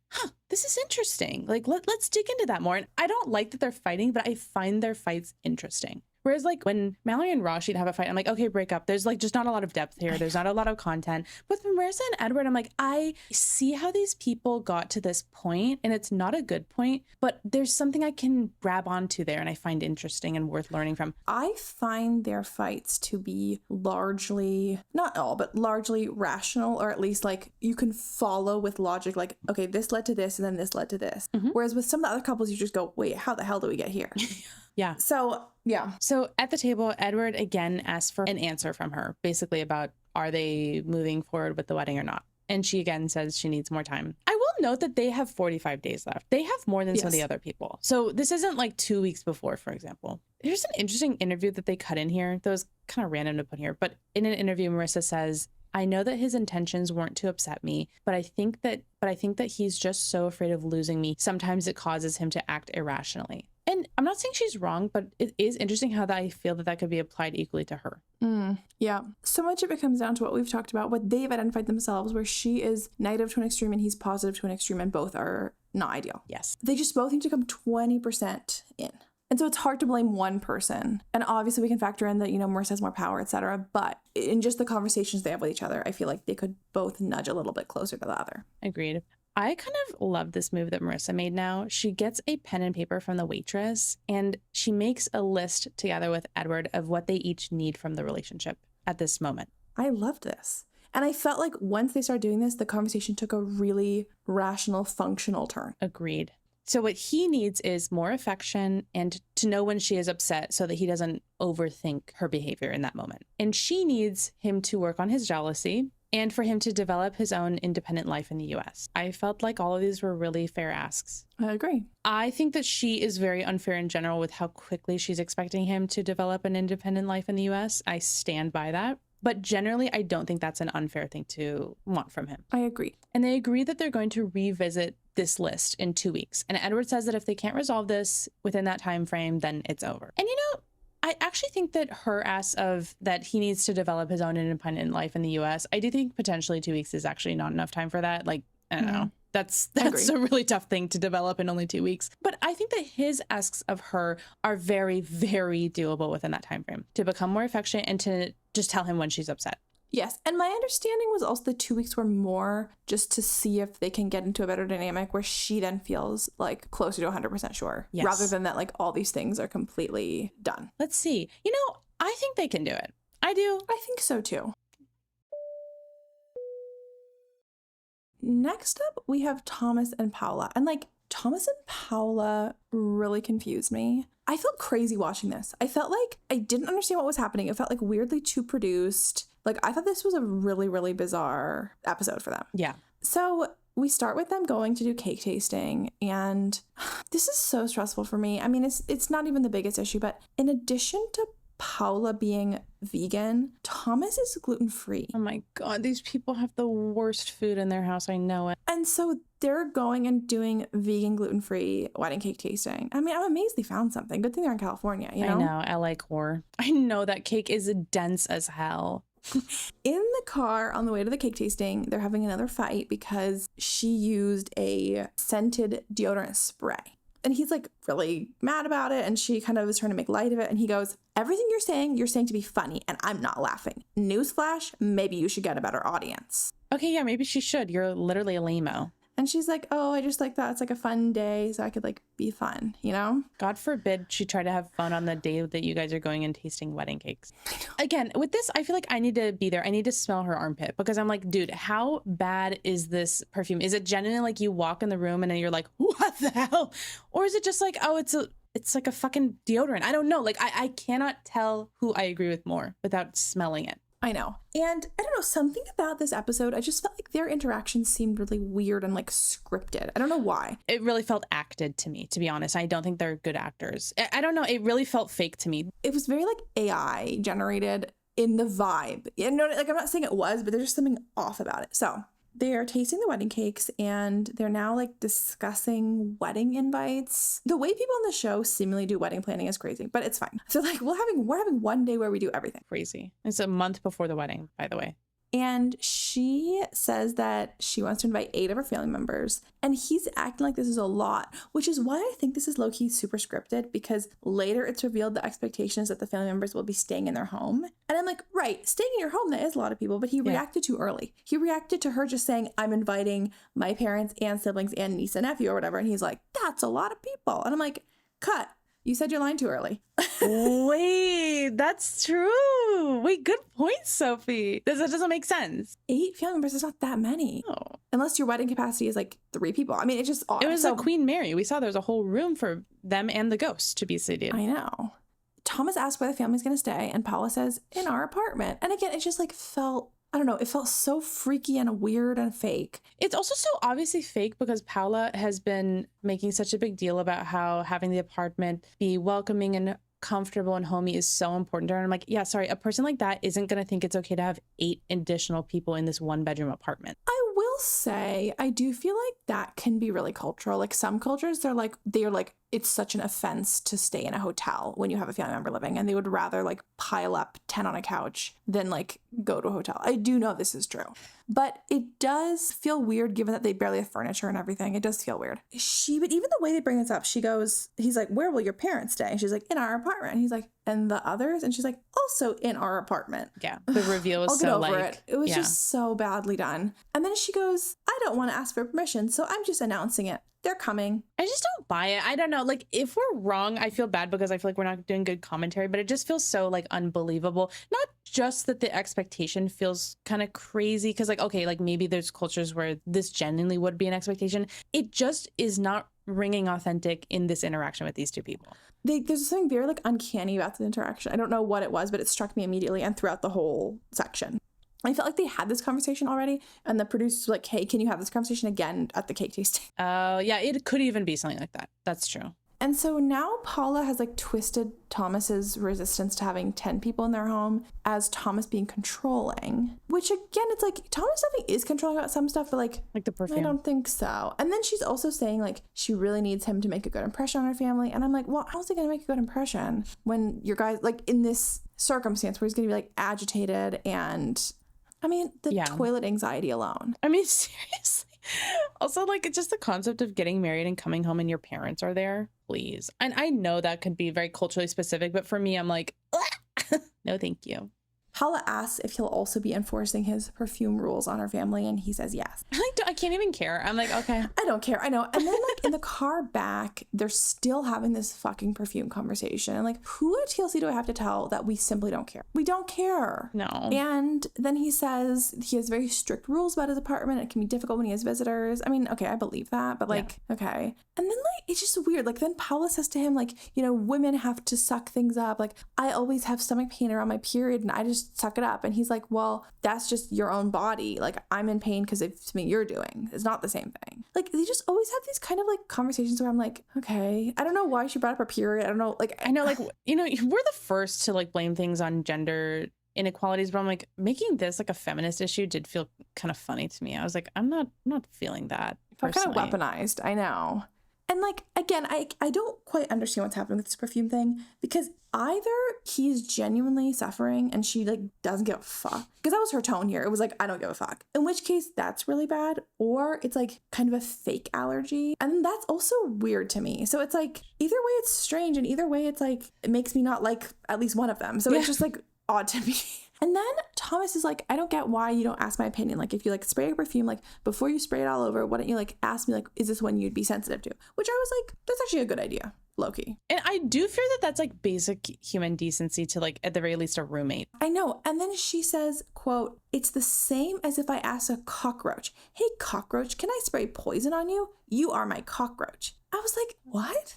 this is interesting. Like, let's dig into that more. And I don't like that they're fighting, but I find their fights interesting. Whereas like when Mallorie and Raşit have a fight, I'm like, okay, break up. There's like just not a lot of depth here. There's not a lot of content. But with Marissa and Edward, I'm like, I see how these people got to this point, and it's not a good point, but there's something I can grab onto there and I find interesting and worth learning from. I find their fights to be largely, not all, but largely rational, or at least like you can follow with logic, like, okay, this led to this and then this led to this. Mm-hmm. Whereas with some of the other couples, you just go, wait, how the hell do we get here? Yeah. So at the table, Edward again asks for an answer from her, basically about are they moving forward with the wedding or not? And she again says she needs more time. I will note that they have 45 days left. They have more than some of the other people. So this isn't like 2 weeks before, for example. There's an interesting interview that they cut in here that was kind of random to put here. But in an interview, Marissa says, I know that his intentions weren't to upset me, but I think that he's just so afraid of losing me. Sometimes it causes him to act irrationally. And I'm not saying she's wrong, but it is interesting how that I feel that could be applied equally to her. Yeah. So much of it comes down to what we've talked about, what they've identified themselves, where she is negative to an extreme and he's positive to an extreme, and both are not ideal. Yes. They just both need to come 20% in. And so it's hard to blame one person. And obviously we can factor in that, you know, Marissa has more power, etc. But in just the conversations they have with each other, I feel like they could both nudge a little bit closer to the other. Agreed. I kind of love this move that Marissa made now. She gets a pen and paper from the waitress and she makes a list together with Edward of what they each need from the relationship at this moment. I loved this. And I felt like once they started doing this, the conversation took a really rational, functional turn. Agreed. So what he needs is more affection and to know when she is upset so that he doesn't overthink her behavior in that moment. And she needs him to work on his jealousy and for him to develop his own independent life in the US. I felt like all of these were really fair asks. I agree. I think that she is very unfair in general with how quickly she's expecting him to develop an independent life in the US. I stand by that. But generally, I don't think that's an unfair thing to want from him. I agree. And they agree that they're going to revisit this list in 2 weeks. And Edward says that if they can't resolve this within that time frame, then it's over. And you know, I actually think that her ask of that he needs to develop his own independent life in the US, I do think potentially 2 weeks is actually not enough time for that. Like, I don't know. That's a really tough thing to develop in only 2 weeks. But I think that his asks of her are very, very doable within that time frame to become more affectionate and to just tell him when she's upset. Yes. And my understanding was also the 2 weeks were more just to see if they can get into a better dynamic where she then feels like closer to 100% sure. Yes. Rather than that, like all these things are completely done. Let's see. You know, I think they can do it. I do. I think so too. Next up, we have Thomas and Paula. And like Thomas and Paula really confused me. I felt crazy watching this. I felt like I didn't understand what was happening. It felt like weirdly too produced. Like I thought this was a really, really bizarre episode for them. Yeah. So we start with them going to do cake tasting, and this is so stressful for me. I mean, it's not even the biggest issue, but in addition to Paula being vegan, Thomas is gluten-free. Oh my God, these people have the worst food in their house. I know it. And so they're going and doing vegan, gluten-free wedding cake tasting. I mean, I'm amazed they found something. Good thing they're in California, you know? I know, LA core. I know that cake is dense as hell. In the car on the way to the cake tasting, they're having another fight because she used a scented deodorant spray. And he's like really mad about it. And she kind of is trying to make light of it. And he goes, everything you're saying to be funny. And I'm not laughing. Newsflash, maybe you should get a better audience. Okay, yeah, maybe she should. You're literally a lame-o. And she's like, oh, I just like that. It's like a fun day so I could like be fun, you know? God forbid she tried to have fun on the day that you guys are going and tasting wedding cakes. Again, with this, I feel like I need to be there. I need to smell her armpit because I'm like, dude, how bad is this perfume? Is it genuinely like you walk in the room and then you're like, what the hell? Or is it just like, oh, it's like a fucking deodorant? I don't know. Like, I cannot tell who I agree with more without smelling it. I know. And I don't know, something about this episode, I just felt like their interactions seemed really weird and like scripted. I don't know why. It really felt acted to me, to be honest. I don't think they're good actors. I don't know. It really felt fake to me. It was very like AI generated in the vibe. You know, like I'm not saying it was, but there's just something off about it. So they're tasting the wedding cakes and they're now like discussing wedding invites. The way people on the show seemingly do wedding planning is crazy, but it's fine. So like we're having one day where we do everything. Crazy. It's a month before the wedding, by the way. And she says that she wants to invite 8 of her family members. And he's acting like this is a lot, which is why I think this is low-key super scripted, because later it's revealed the expectation is that the family members will be staying in their home. And I'm like, right, staying in your home, that is a lot of people, but he reacted too early. He reacted to her just saying, I'm inviting my parents and siblings and niece and nephew or whatever. And he's like, that's a lot of people. And I'm like, cut. You said your line too early. Wait, that's true. Wait, good point, Sophie. That doesn't make sense. 8 family members is not that many. Oh. Unless your wedding capacity is like 3 people. I mean, it's just odd. It was a Queen Mary. We saw there was a whole room for them and the ghost to be seated. I know. Thomas asked where the family's going to stay, and Paula says, in our apartment. And again, it just like felt, I don't know, it felt so freaky and weird and fake. It's also so obviously fake because Paula has been making such a big deal about how having the apartment be welcoming and comfortable and homey is so important to her. And I'm like, yeah, sorry, a person like that isn't going to think it's okay to have 8 additional people in this 1-bedroom apartment. I will say, I do feel like that can be really cultural. Like some cultures, they're like, it's such an offense to stay in a hotel when you have a family member living, and they would rather like pile up 10 on a couch than like go to a hotel. I do know this is true, but it does feel weird given that they barely have furniture and everything. It does feel weird. But even the way they bring this up, he's like, where will your parents stay? And she's like, in our apartment. And he's like, and the others? And she's like, also in our apartment. Yeah. The reveal is I'll so get over like, it. It was just so badly done. And then she goes, I don't want to ask for permission, so I'm just announcing it. They're coming. I just don't buy it. I don't know. Like, if we're wrong, I feel bad because I feel like we're not doing good commentary, but it just feels so like unbelievable. Not just that the expectation feels kind of crazy because like, okay, like maybe there's cultures where this genuinely would be an expectation. It just is not ringing authentic in this interaction with these 2 people. There's something very like uncanny about the interaction. I don't know what it was, but it struck me immediately and throughout the whole section. I felt like they had this conversation already, and the producers were like, hey, can you have this conversation again at the cake tasting? Oh, yeah, it could even be something like that. That's true. And so now Paula has like twisted Thomas's resistance to having 10 people in their home as Thomas being controlling, which again, it's like Thomas definitely is controlling about some stuff, but like the perfume. I don't think so. And then she's also saying like she really needs him to make a good impression on her family. And I'm like, well, how's he going to make a good impression when your guys like in this circumstance where he's going to be like agitated and I mean, the toilet anxiety alone. I mean, seriously. Also, like, it's just the concept of getting married and coming home and your parents are there. Please. And I know that could be very culturally specific, but for me, I'm like, no, thank you. Paula asks if he'll also be enforcing his perfume rules on her family, and he says yes. I can't even care. I'm like, okay. I don't care. I know. And then like in the car back, they're still having this fucking perfume conversation. And like, who at TLC do I have to tell that we simply don't care? We don't care. No. And then he says he has very strict rules about his apartment. It can be difficult when he has visitors. I mean, okay, I believe that, but like, okay. And then like, it's just weird. Like then Paula says to him, like, you know, women have to suck things up. Like I always have stomach pain around my period and I just suck it up. And he's like, well, that's just your own body. Like I'm in pain because it's something you're doing. It's not the same thing. Like they just always have these kind of like conversations where I'm like, okay, I don't know why she brought up her period. I don't know. Like I know, like, you know, we're the first to like blame things on gender inequalities, but I'm like, making this like a feminist issue did feel kind of funny to me. I was like, I'm not feeling that. Kind of weaponized. I know. And like, again, I don't quite understand what's happening with this perfume thing because either he's genuinely suffering and she like doesn't give a fuck, because that was her tone here. It was like, I don't give a fuck, in which case that's really bad, or it's like kind of a fake allergy. And that's also weird to me. So it's like, either way it's strange, and either way it's like, it makes me not like at least one of them. So it's just like odd to me. And then Thomas is like, I don't get why you don't ask my opinion. Like, if you like spray a perfume, like before you spray it all over, why don't you like ask me, like, is this one you'd be sensitive to? Which I was like, that's actually a good idea, low-key. And I do fear that that's like basic human decency to like, at the very least, a roommate. I know. And then she says, quote, it's the same as if I asked a cockroach, hey, cockroach, can I spray poison on you? You are my cockroach. I was like, what?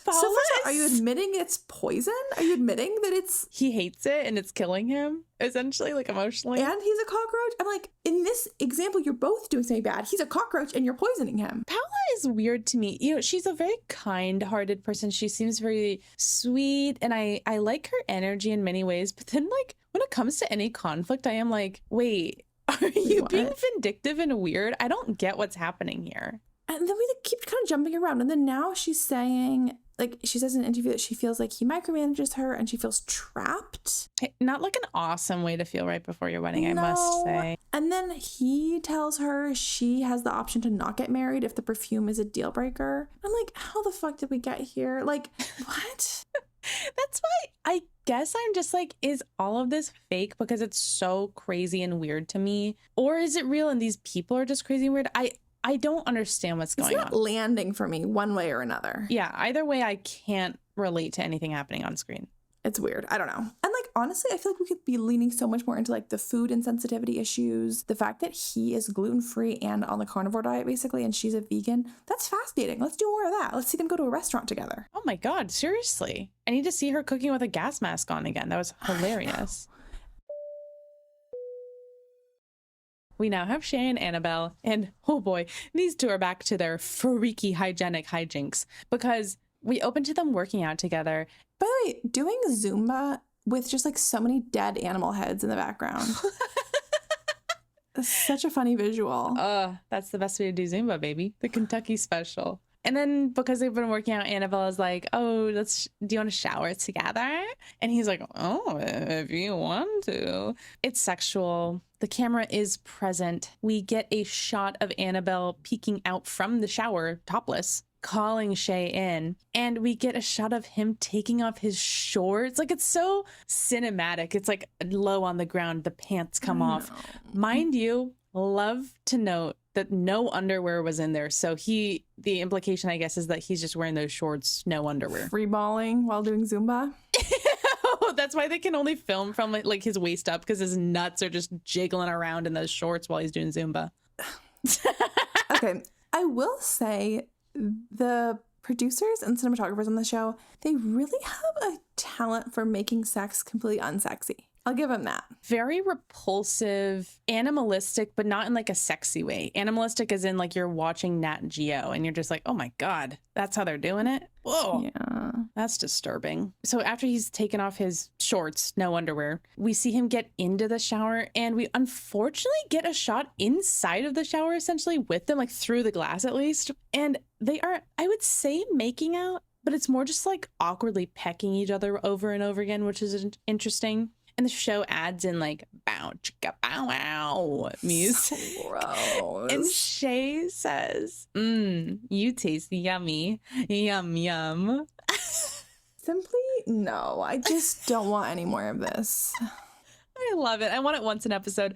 So first of all, are you admitting it's poison? Are you admitting that it's... He hates it and it's killing him, essentially, like emotionally? And he's a cockroach? I'm like, in this example, you're both doing something bad. He's a cockroach and you're poisoning him. Paula is weird to me. You know, she's a very kind-hearted person. She seems very sweet, and I like her energy in many ways. But then, like, when it comes to any conflict, I am like, wait, are you being vindictive and weird? I don't get what's happening here. And then we keep kind of jumping around. And then now she's saying, like, she says in an interview that she feels like he micromanages her and she feels trapped. Not like an awesome way to feel right before your wedding, I must say. And then he tells her she has the option to not get married if the perfume is a deal breaker. I'm like, how the fuck did we get here? Like, what? That's why I guess I'm just like, is all of this fake because it's so crazy and weird to me? Or is it real and these people are just crazy and weird? I don't understand what's going on. It's not landing for me one way or another. Yeah, either way, I can't relate to anything happening on screen. It's weird. I don't know. And like, honestly, I feel like we could be leaning so much more into like the food insensitivity issues. The fact that he is gluten-free and on the carnivore diet, basically, and she's a vegan. That's fascinating. Let's do more of that. Let's see them go to a restaurant together. Oh my God, seriously. I need to see her cooking with a gas mask on again. That was hilarious. We now have Shea and Anabelle, and oh boy, these two are back to their freaky hygienic hijinks because we open to them working out together. By the way, doing Zumba with just like so many dead animal heads in the background. It's such a funny visual. That's the best way to do Zumba, baby. The Kentucky special. And then because they've been working out, Anabelle is like, oh, do you want to shower together? And he's like, oh, if you want to. It's sexual. The camera is present. We get a shot of Anabelle peeking out from the shower, topless, calling Shea in. And we get a shot of him taking off his shorts. Like, it's so cinematic. It's like low on the ground. The pants come off. Mind you, love to note that no underwear was in there. So the implication, I guess, is that he's just wearing those shorts, no underwear. Free balling while doing Zumba. That's why they can only film from like his waist up, because his nuts are just jiggling around in those shorts while he's doing Zumba. Okay, I will say the producers and cinematographers on the show, they really have a talent for making sex completely unsexy. I'll give him that. Very repulsive, animalistic, but not in like a sexy way. Animalistic as in like you're watching Nat Geo and you're just like, oh my God, that's how they're doing it? Whoa. Yeah. That's disturbing. So after he's taken off his shorts, no underwear, we see him get into the shower, and we unfortunately get a shot inside of the shower essentially with them, like through the glass at least. And they are, I would say, making out, but it's more just like awkwardly pecking each other over and over again, which is interesting. And the show adds in like bow chicka bow wow music. So gross. And Shea says, you taste yummy. Yum yum. Simply no. I just don't want any more of this. I love it. I want it once an episode.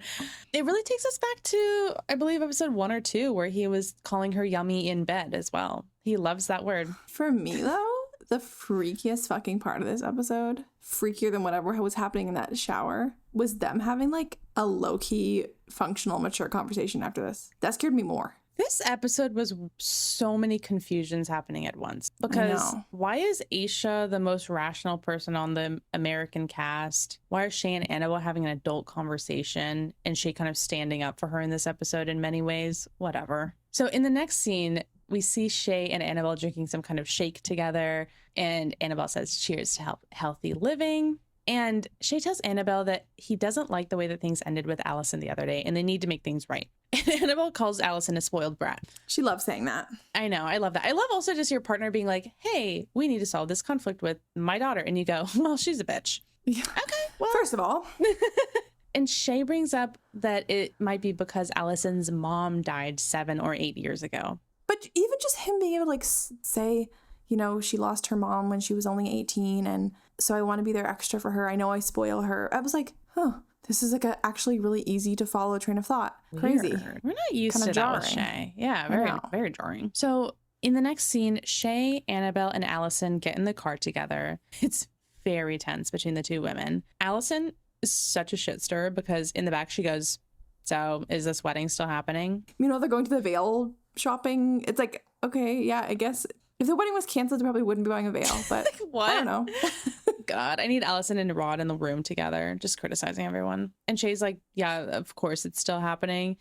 It really takes us back to, I believe, episode 1 or 2, where he was calling her yummy in bed as well. He loves that word. For me, though, the freakiest fucking part of this episode, freakier than whatever was happening in that shower, was them having like a low-key, functional, mature conversation after this. That scared me more. This episode was so many confusions happening at once. Because why is Ashia the most rational person on the American cast? Why are Shea and Anabelle having an adult conversation and Shea kind of standing up for her in this episode in many ways? Whatever. So in the next scene, we see Shea and Anabelle drinking some kind of shake together, and Anabelle says, cheers to healthy living. And Shea tells Anabelle that he doesn't like the way that things ended with Allison the other day, and they need to make things right. And Anabelle calls Allison a spoiled brat. She loves saying that. I know. I love that. I love also just your partner being like, hey, we need to solve this conflict with my daughter. And you go, well, she's a bitch. Yeah. Okay, well. First of all. And Shea brings up that it might be because Allison's mom died 7 or 8 years ago. But even just him being able to like say, you know, she lost her mom when she was only 18, and so I want to be there extra for her. I know I spoil her. I was like, huh, this is like a actually really easy to follow train of thought. Crazy. Weird. We're not used Kinda to that jarring. with Shea. Yeah, very jarring. So in the next scene, Shea, Anabelle, and Allison get in the car together. It's very tense between the two women. Allison is such a shit stirrer because in the back she goes, so is this wedding still happening? You know, they're going to the veil shopping. It's like, okay, yeah, I guess if the wedding was canceled, they probably wouldn't be buying a veil, but what? I don't know. God, I need Allison and Rod in the room together, just criticizing everyone. And Shay's like, yeah, of course it's still happening.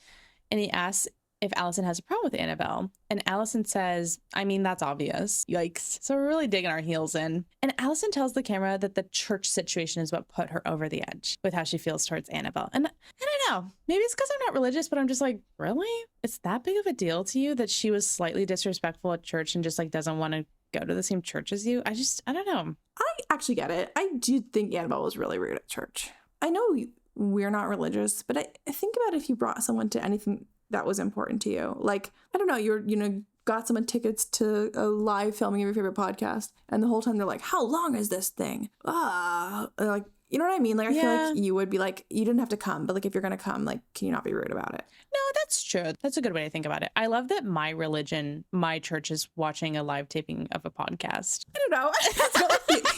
And he asks if Allison has a problem with Anabelle. And Allison says, I mean, that's obvious. Yikes. So we're really digging our heels in. And Allison tells the camera that the church situation is what put her over the edge with how she feels towards Anabelle. And I don't know, maybe it's because I'm not religious, but I'm just like, really? It's that big of a deal to you that she was slightly disrespectful at church and just like doesn't want to go to the same church as you? I don't know. I actually get it. I do think Anabelle was really rude at church. I know we're not religious, but I think about if you brought someone to anything that was important to you. Like, I don't know, got someone tickets to a live filming of your favorite podcast, and the whole time they're like, how long is this thing? Like, you know what I mean? Like, I feel like you would be like, you didn't have to come, but like, if you're going to come, like, can you not be rude about it? No, that's true. That's a good way to think about it. I love that my religion, my church is watching a live taping of a podcast. I don't know.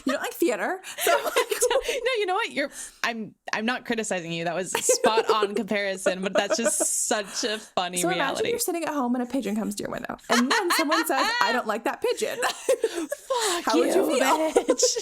You don't like theater. So no, you know what? I'm not criticizing you. That was spot on comparison, but that's just such a funny reality. Imagine you're sitting at home and a pigeon comes to your window, and then someone says, I don't like that pigeon. Fuck How would you feel? Bitch.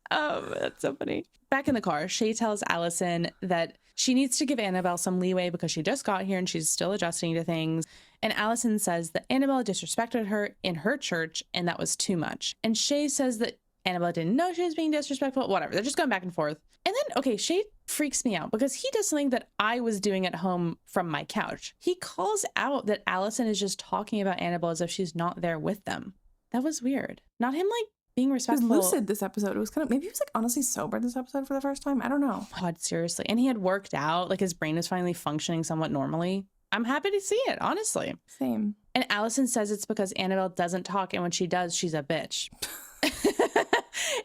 That's so funny. Back in the car, Shea tells Allison that she needs to give Anabelle some leeway because she just got here and she's still adjusting to things. And Allison says that Anabelle disrespected her in her church and that was too much. And Shea says that Anabelle didn't know she was being disrespectful. Whatever. They're just going back and forth. And then, okay, Shea freaks me out because he does something that I was doing at home from my couch. He calls out that Allison is just talking about Anabelle as if she's not there with them. That was weird. Not him like being respectful. He was lucid this episode. It was kind of, maybe he was like honestly sober this episode for the first time. I don't know. God, seriously. And he had worked out. Like his brain is finally functioning somewhat normally. I'm happy to see it, honestly. Same. And Allison says it's because Anabelle doesn't talk. And when she does, she's a bitch.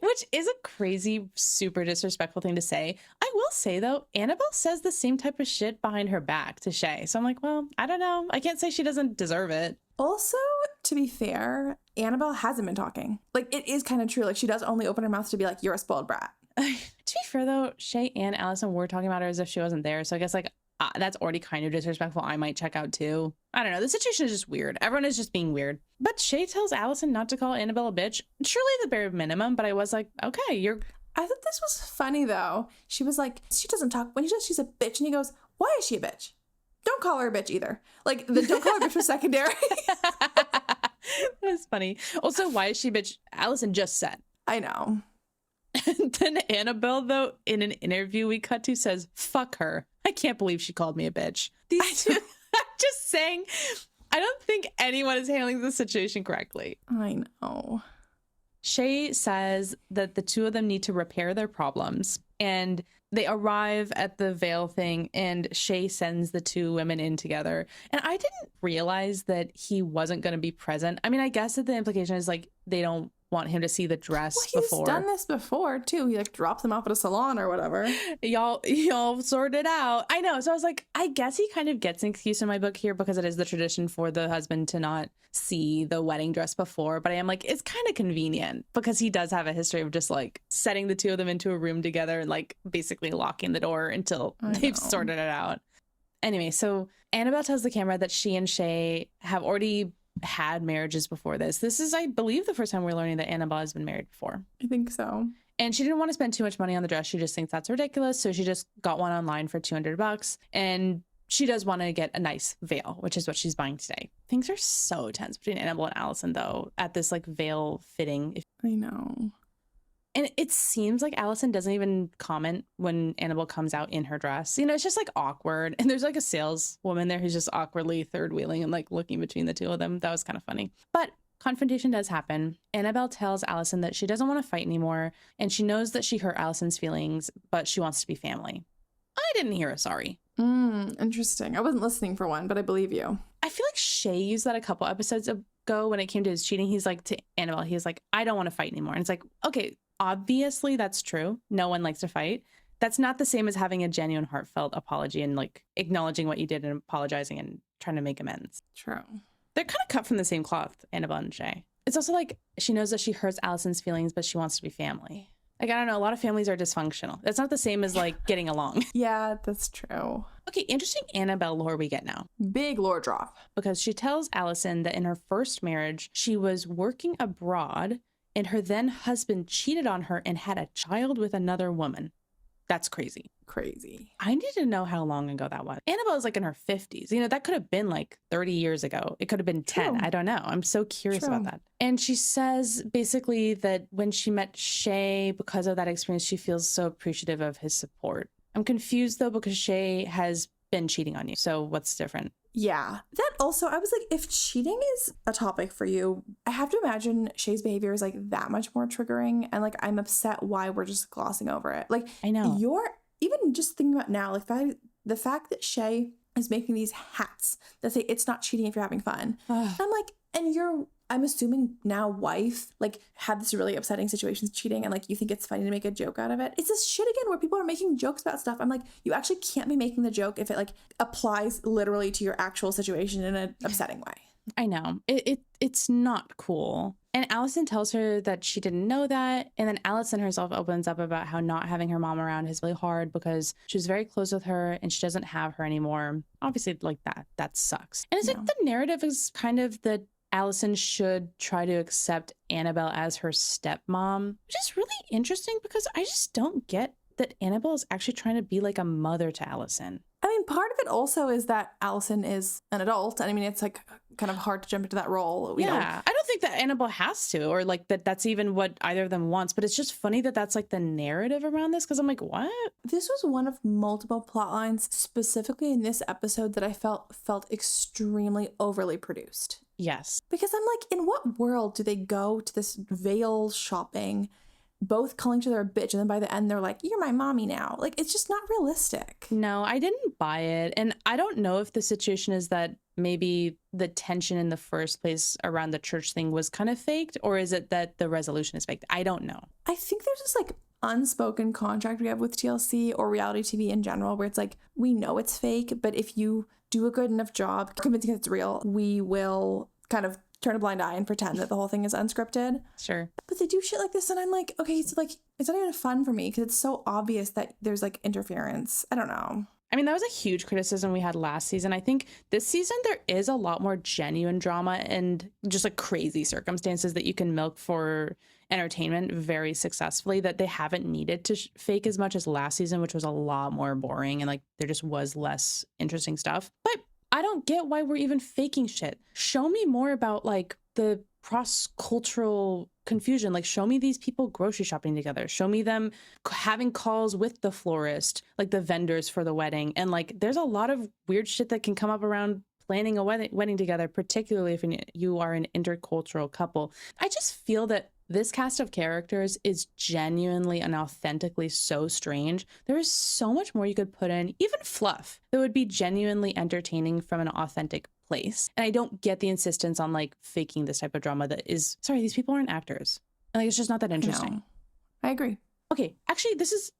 Which is a crazy, super disrespectful thing to say. I will say, though, Anabelle says the same type of shit behind her back to Shea. So I'm like, well, I don't know. I can't say she doesn't deserve it. Also, to be fair, Anabelle hasn't been talking. Like, it is kind of true. Like, she does only open her mouth to be like, you're a spoiled brat. To be fair, though, Shea and Allison were talking about her as if she wasn't there. So I guess, like, that's already kind of disrespectful. I might check out, too. I don't know. The situation is just weird. Everyone is just being weird. But Shea tells Allison not to call Anabelle a bitch. Surely the bare minimum. But I was like, okay, I thought this was funny, though. She was like, she doesn't talk. When he says she's a bitch, and he goes, why is she a bitch? Don't call her a bitch either. Like, the don't call her a bitch was secondary. That's funny. Also, why is she a bitch? Allison just said. I know. And then Anabelle, though, in an interview we cut to, says, fuck her. I can't believe she called me a bitch. These two, I'm just saying, I don't think anyone is handling the situation correctly. I know. Shea says that the two of them need to repair their problems. And they arrive at the veil thing, and Shea sends the two women in together. And I didn't realize that he wasn't going to be present. I mean, I guess that the implication is like they don't want him to see the dress before. He's done this before too. He like drops them off at a salon or whatever. Y'all sort it out. I know. So I was like, I guess he kind of gets an excuse in my book here because it is the tradition for the husband to not see the wedding dress before. But I am like, it's kind of convenient because he does have a history of just like setting the two of them into a room together and like basically locking the door until they've sorted it out. Anyway, so Anabelle tells the camera that she and Shea have already had marriages before this. This is, I believe, the first time we're learning that Anabelle has been married before. I think so. And she didn't want to spend too much money on the dress. She just thinks that's ridiculous. So she just got one online for $200. And she does want to get a nice veil, which is what she's buying today. Things are so tense between Anabelle and Allison, though, at this like veil fitting. I know. And it seems like Allison doesn't even comment when Anabelle comes out in her dress. You know, it's just like awkward. And there's like a saleswoman there who's just awkwardly third wheeling and like looking between the two of them. That was kind of funny. But confrontation does happen. Anabelle tells Allison that she doesn't want to fight anymore. And she knows that she hurt Allison's feelings, but she wants to be family. I didn't hear a sorry. Interesting. I wasn't listening for one, but I believe you. I feel like Shea used that a couple episodes ago when it came to his cheating. He's like, to Anabelle, he's like, I don't want to fight anymore. And it's like, okay, obviously that's true. No one likes to fight. That's not the same as having a genuine heartfelt apology and like acknowledging what you did and apologizing and trying to make amends. True. They're kind of cut from the same cloth, Anabelle and Shea. It's also like she knows that she hurts Allison's feelings, but she wants to be family. Like, I don't know, a lot of families are dysfunctional. That's not the same as like getting along. Yeah, that's true. Okay, interesting Anabelle lore we get now. Big lore drop. Because she tells Allison that in her first marriage, she was working abroad and her then husband cheated on her and had a child with another woman. That's crazy. Crazy. I need to know how long ago that was. Anabelle is like in her 50s. You know, that could have been like 30 years ago. It could have been 10. True. I don't know. I'm so curious about that. And she says basically that when she met Shea, because of that experience, she feels so appreciative of his support. I'm confused though, because Shea has been cheating on you. So what's different? Yeah. That also, I was like, if cheating is a topic for you, I have to imagine Shea's behavior is like that much more triggering. And like, I'm upset why we're just glossing over it. Like, I know. Even just thinking about now, like the fact that Shea is making these hats that say it's not cheating if you're having fun. I'm like, and I'm assuming now wife, like had this really upsetting situation cheating and like you think it's funny to make a joke out of it. It's this shit again where people are making jokes about stuff. I'm like, you actually can't be making the joke if it like applies literally to your actual situation in an upsetting way. I know. It's not cool. And Allison tells her that she didn't know that. And then Allison herself opens up about how not having her mom around is really hard because she was very close with her and she doesn't have her anymore. Obviously, like that sucks. And it's like the narrative is kind of that Allison should try to accept Anabelle as her stepmom, which is really interesting because I just don't get that Anabelle is actually trying to be like a mother to Allison. I mean, part of it also is that Allison is an adult. And I mean, it's like kind of hard to jump into that role. You know? I don't think that Anabelle has to, or like that's even what either of them wants. But it's just funny that that's like the narrative around this because I'm like, what? This was one of multiple plot lines specifically in this episode that I felt extremely overly produced. Yes. Because I'm like, in what world do they go to this veil shopping, both calling each other a bitch, and then by the end they're like, you're my mommy now? Like, it's just not realistic. No, I didn't buy it. And I don't know if the situation is that maybe the tension in the first place around the church thing was kind of faked, or is it that the resolution is faked? I don't know. I think there's this like unspoken contract we have with TLC or reality TV in general where it's like, we know it's fake, but if you do a good enough job convincing it's real, we will kind of turn a blind eye and pretend that the whole thing is unscripted. Sure. But they do shit like this and I'm like, okay, so like, it's not even fun for me because it's so obvious that there's like interference. I don't know. I mean, that was a huge criticism we had last season. I think this season there is a lot more genuine drama and just like crazy circumstances that you can milk for entertainment very successfully that they haven't needed to fake as much as last season, which was a lot more boring and like there just was less interesting stuff. But I don't get why we're even faking shit. Show me more about like the cross-cultural confusion. Like, show me these people grocery shopping together. Show me them having calls with the florist, like the vendors for the wedding. And like, there's a lot of weird shit that can come up around planning a wedding together, particularly if you are an intercultural couple. I just feel that this cast of characters is genuinely and authentically so strange. There is so much more you could put in, even fluff, that would be genuinely entertaining from an authentic place. And I don't get the insistence on like faking this type of drama that is, sorry, these people aren't actors. And like, it's just not that interesting. No, I agree. Okay, actually,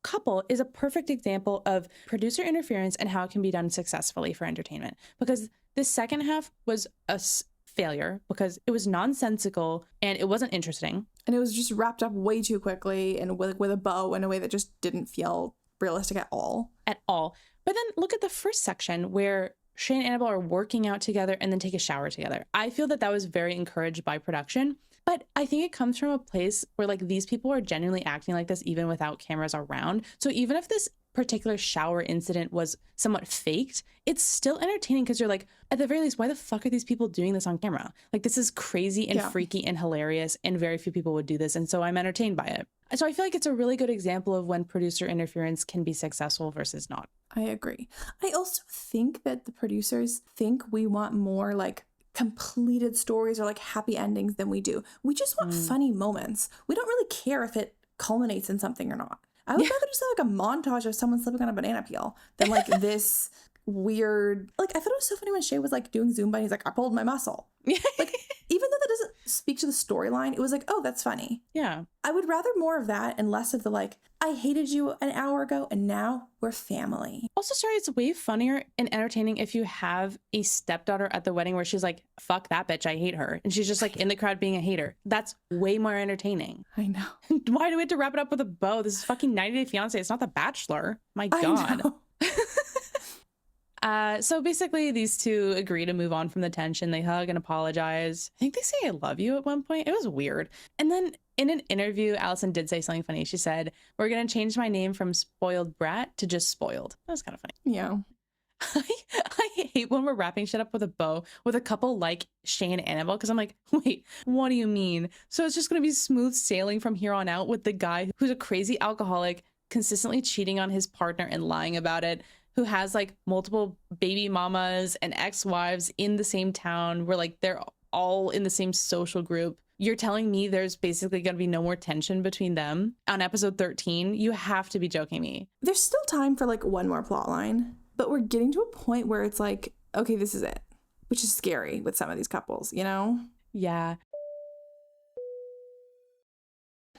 Couple is a perfect example of producer interference and how it can be done successfully for entertainment. Because the second half was a failure because it was nonsensical and it wasn't interesting. And it was just wrapped up way too quickly and with a bow in a way that just didn't feel realistic at all. At all. But then look at the first section where Shea and Anabelle are working out together and then take a shower together. I feel that was very encouraged by production, but I think it comes from a place where like these people are genuinely acting like this even without cameras around. So even if this particular shower incident was somewhat faked, it's still entertaining because you're like, at the very least, why the fuck are these people doing this on camera? Like, this is crazy and freaky and hilarious, and very few people would do this, and so I'm entertained by it. So I feel like it's a really good example of when producer interference can be successful versus not. I agree. I also think that the producers think we want more like completed stories or like happy endings than we do. We just want funny moments. We don't really care if it culminates in something or not. I would rather just have like a montage of someone slipping on a banana peel than like this weird, like I thought it was so funny when Shea was like doing Zumba and he's like, I pulled my muscle. Like, even though that doesn't speak to the storyline, it was like, oh, that's funny. Yeah. I would rather more of that and less of the like, I hated you an hour ago and now we're family. Also, sorry, it's way funnier and entertaining if you have a stepdaughter at the wedding where she's like, fuck that bitch, I hate her. And she's just like in the crowd being a hater. That's way more entertaining. I know. Why do we have to wrap it up with a bow? This is fucking 90 Day Fiancé. It's not The Bachelor. My God. So basically these two agree to move on from the tension. They hug and apologize. I think they say I love you at one point. It was weird. And then in an interview, Allison did say something funny. She said, we're going to change my name from spoiled brat to just spoiled. That was kind of funny. Yeah. I hate when we're wrapping shit up with a bow with a couple like Shea and Anabelle, because I'm like, wait, what do you mean? So it's just going to be smooth sailing from here on out with the guy who's a crazy alcoholic, consistently cheating on his partner and lying about it, who has like multiple baby mamas and ex-wives in the same town where like they're all in the same social group. You're telling me there's basically going to be no more tension between them on episode 13? You have to be joking me. There's still time for like one more plot line, but we're getting to a point where it's like, okay, this is it, which is scary with some of these couples, you know? Yeah.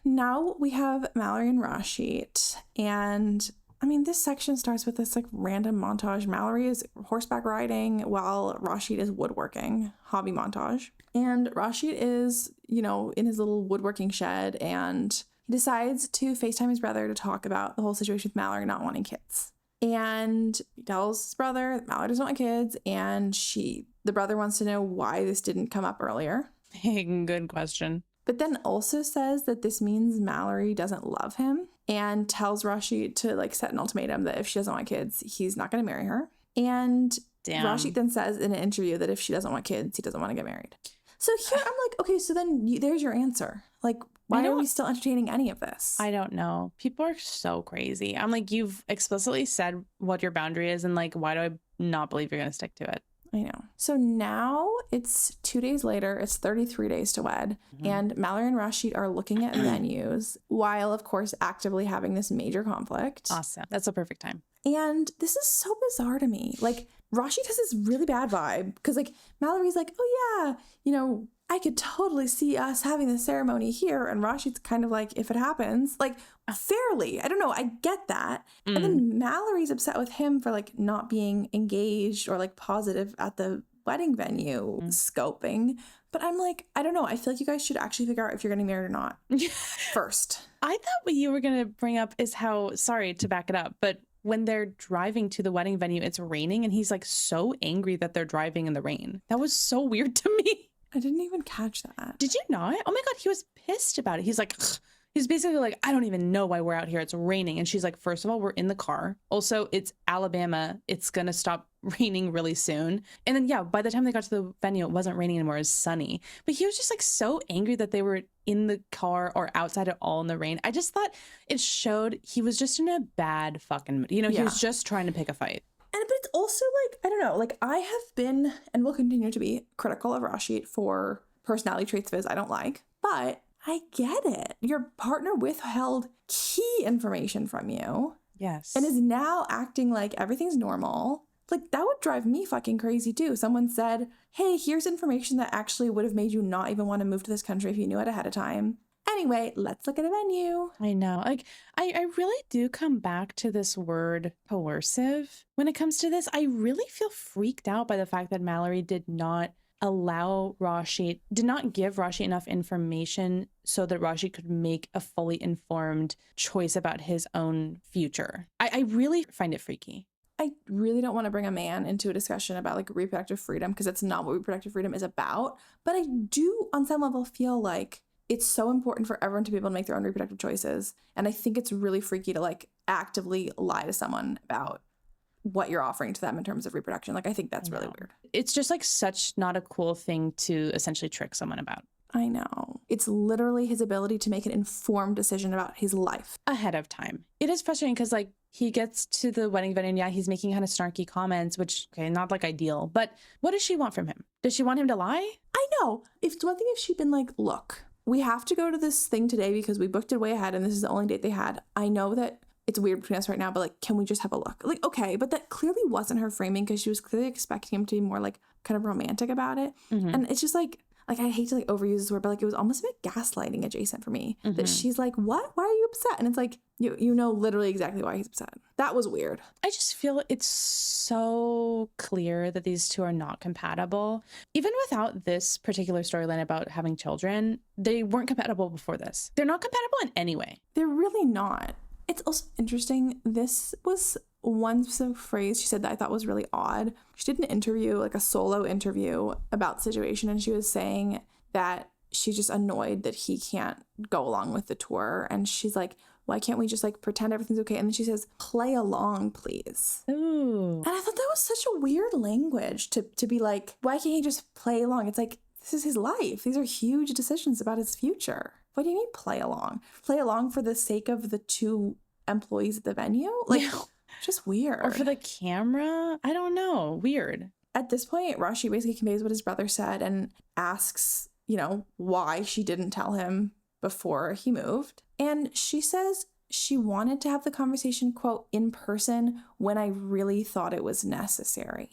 Now we have Mallorie and Raşit, and I mean, this section starts with this like random montage. Mallorie is horseback riding while Raşit is woodworking, hobby montage. And Raşit is, you know, in his little woodworking shed, and he decides to FaceTime his brother to talk about the whole situation with Mallorie not wanting kids. And he tells his brother that Mallorie doesn't want kids, and the brother wants to know why this didn't come up earlier. Good question. But then also says that this means Mallorie doesn't love him, and tells Raşit to like set an ultimatum that if she doesn't want kids, he's not going to marry her. And Raşit then says in an interview that if she doesn't want kids, he doesn't want to get married. So here I'm like, okay, so then there's your answer. Like, why are we still entertaining any of this? I don't know. People are so crazy. I'm like, you've explicitly said what your boundary is, and like, why do I not believe you're going to stick to it? I know. So now it's 2 days later. It's 33 days to wed. And Mallorie and Raşit are looking at venues while, of course, actively having this major conflict. Awesome. That's a perfect time. And this is so bizarre to me. Like, Raşit has this really bad vibe because, like, Mallorie's like, oh, yeah, you know, I could totally see us having the ceremony here. And Raşit's kind of like, if it happens, like, fairly. I don't know. I get that. And then Mallorie's upset with him for, like, not being engaged or, like, positive at the wedding venue scoping. But I'm like, I don't know. I feel like you guys should actually figure out if you're getting married or not first. I thought what you were going to bring up is how, sorry to back it up, but when they're driving to the wedding venue, it's raining and he's like so angry that they're driving in the rain. That was so weird to me. I didn't even catch that. Did you not? Oh my God, he was pissed about it. He's like, ugh. He's basically like, I don't even know why we're out here. It's raining. And she's like, first of all, we're in the car. Also, it's Alabama. It's going to stop raining really soon. And then, yeah, by the time they got to the venue, it wasn't raining anymore. It was sunny. But he was just like so angry that they were in the car or outside at all in the rain. I just thought it showed he was just in a bad fucking mood. You know, he was just trying to pick a fight. But it's also like, I don't know, like I have been and will continue to be critical of Raşit for personality traits of his I don't like. But I get it. Your partner withheld key information from you. Yes. And is now acting like everything's normal. Like, that would drive me fucking crazy too. Someone said, hey, here's information that actually would have made you not even want to move to this country if you knew it ahead of time. Anyway, let's look at a venue. I know. Like, I really do come back to this word coercive. When it comes to this, I really feel freaked out by the fact that Mallorie did not give Raşit enough information so that Raşit could make a fully informed choice about his own future. I really find it freaky. I really don't want to bring a man into a discussion about like reproductive freedom because that's not what reproductive freedom is about. But I do on some level feel like it's so important for everyone to be able to make their own reproductive choices. And I think it's really freaky to like actively lie to someone about what you're offering to them in terms of reproduction. Like, I think that's really weird. It's just like such not a cool thing to essentially trick someone about. I know. It's literally his ability to make an informed decision about his life. Ahead of time. It is frustrating because like he gets to the wedding venue and yeah, he's making kind of snarky comments, which, okay, not like ideal, but what does she want from him? Does she want him to lie? I know. If it's one thing if she'd been like, look, we have to go to this thing today because we booked it way ahead and this is the only date they had. I know that it's weird between us right now, but like, can we just have a look? Like, okay, but that clearly wasn't her framing because she was clearly expecting him to be more like kind of romantic about it. Mm-hmm. And it's just like I hate to like overuse this word, but like it was almost a bit gaslighting adjacent for me. Mm-hmm. That she's like, what? Why are you upset? And it's like, you know literally exactly why he's upset. That was weird. I just feel it's so clear that these two are not compatible. Even without this particular storyline about having children, they weren't compatible before this. They're not compatible in any way. They're really not. It's also interesting. This was one specific phrase she said that I thought was really odd. She did an interview, like a solo interview about the situation, and she was saying that she's just annoyed that he can't go along with the tour. And she's like, why can't we just like pretend everything's okay? And then she says, play along, please. Ooh. And I thought that was such a weird language to be like, why can't he just play along? It's like, this is his life. These are huge decisions about his future. What do you mean play along? Play along for the sake of the two employees at the venue? Like, just weird. Or for the camera? I don't know. Weird. At this point, Raşit basically conveys what his brother said and asks, you know, why she didn't tell him before he moved. And she says she wanted to have the conversation, quote, in person when I really thought it was necessary.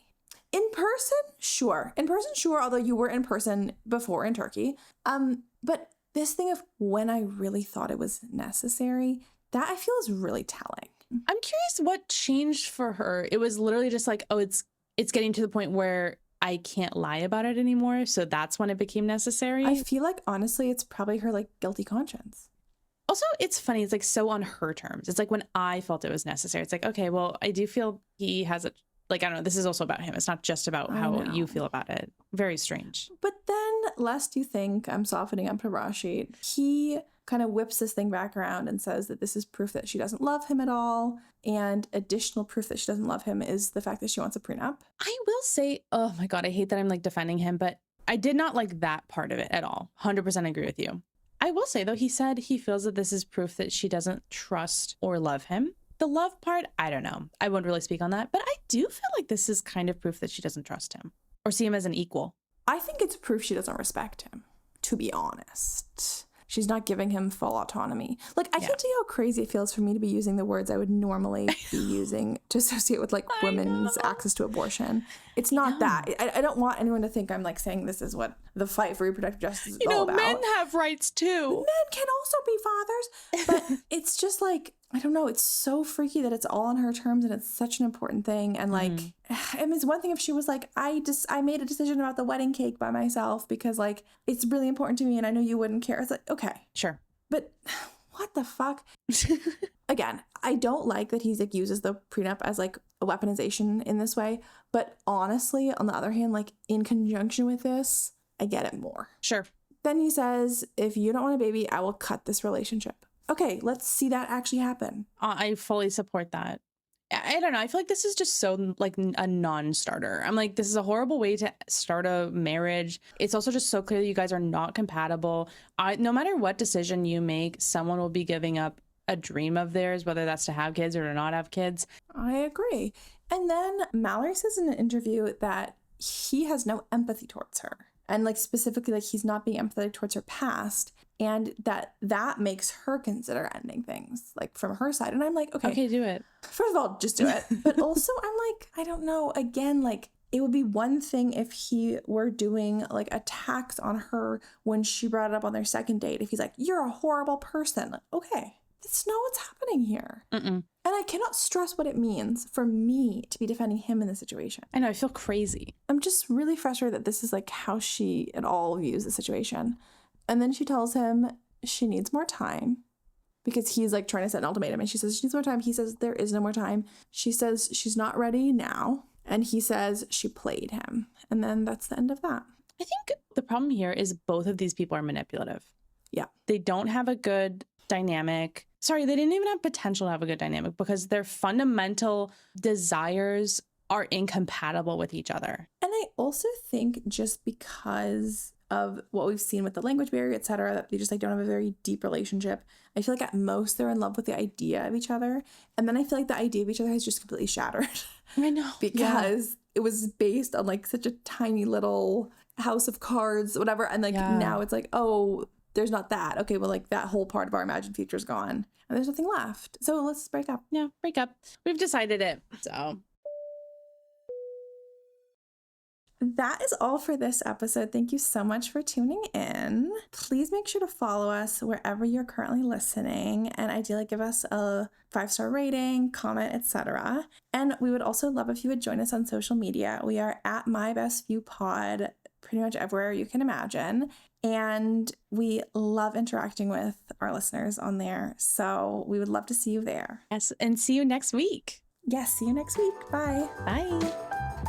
In person? Sure. In person, sure, although you were in person before in Turkey. But this thing of when I really thought it was necessary, that I feel is really telling. I'm curious what changed for her. It was literally just like, oh, it's getting to the point where I can't lie about it anymore. So that's when it became necessary. I feel like, honestly, it's probably her like guilty conscience. Also, it's funny. It's like so on her terms. It's like when I felt it was necessary. It's like, okay, well, I do feel he has a, like, I don't know, this is also about him. It's not just about how you feel about it. Very strange. But then, lest you think I'm softening up to Raşit, he kind of whips this thing back around and says that this is proof that she doesn't love him at all. And additional proof that she doesn't love him is the fact that she wants a prenup. I will say, oh my God, I hate that I'm like defending him, but I did not like that part of it at all. 100% agree with you. I will say, though, he said he feels that this is proof that she doesn't trust or love him. The love part, I don't know. I won't really speak on that, but I do feel like this is kind of proof that she doesn't trust him or see him as an equal. I think it's proof she doesn't respect him, to be honest. She's not giving him full autonomy. Like, I can't tell you how crazy it feels for me to be using the words I would normally be using to associate with, like, women's access to abortion. It's not that. I don't want anyone to think I'm, like, saying this is what the fight for reproductive justice is all about. Men have rights, too. Men can also be fathers. But it's just, like, I don't know. It's so freaky that it's all on her terms and it's such an important thing. And, like, I mean, it's one thing if she was like, I made a decision about the wedding cake by myself because, like, it's really important to me and I know you wouldn't care. It's like, okay. Sure. But what the fuck? Again, I don't like that he's like uses the prenup as like a weaponization in this way. But honestly, on the other hand, like in conjunction with this, I get it more. Sure. Then he says, if you don't want a baby, I will cut this relationship. Okay, let's see that actually happen. I fully support that. I don't know. I feel like this is just so like a non-starter. I'm like, this is a horrible way to start a marriage. It's also just so clear that you guys are not compatible. No matter what decision you make, someone will be giving up a dream of theirs, whether that's to have kids or to not have kids. I agree. And then Mallorie says in an interview that he has no empathy towards her. And like specifically, like he's not being empathetic towards her past. And that makes her consider ending things like from her side. And I'm like, okay, do it. First of all, just do it. But also I'm like, I don't know. Again, like it would be one thing if he were doing like attacks on her when she brought it up on their second date. If he's like, you're a horrible person. Like, okay, that's not what's happening here. And I cannot stress what it means for me to be defending him in this situation. I know, I feel crazy. I'm just really frustrated that this is like how she at all views the situation. And then she tells him she needs more time because he's like trying to set an ultimatum. And she says she needs more time. He says there is no more time. She says she's not ready now. And he says she played him. And then that's the end of that. I think the problem here is both of these people are manipulative. Yeah. They don't have a good dynamic. Sorry, they didn't even have potential to have a good dynamic because their fundamental desires are incompatible with each other. And I also think just because of what we've seen with the language barrier, et cetera, that they just like don't have a very deep relationship. I feel like at most they're in love with the idea of each other. And then I feel like the idea of each other has just completely shattered. I know. Because it was based on like such a tiny little house of cards, whatever. And like now it's like, oh, there's not that. Okay, well, like that whole part of our imagined future is gone. And there's nothing left. So let's break up. Yeah, break up. We've decided it. So that is all for this episode. Thank you so much for tuning in. Please make sure to follow us wherever you're currently listening and ideally give us a 5-star rating, comment, etc. And we would also love if you would join us on social media. We are at My Best View Pod pretty much everywhere you can imagine. And we love interacting with our listeners on there. So we would love to see you there. yes, and see you next week. Yes, see you next week. Bye. Bye.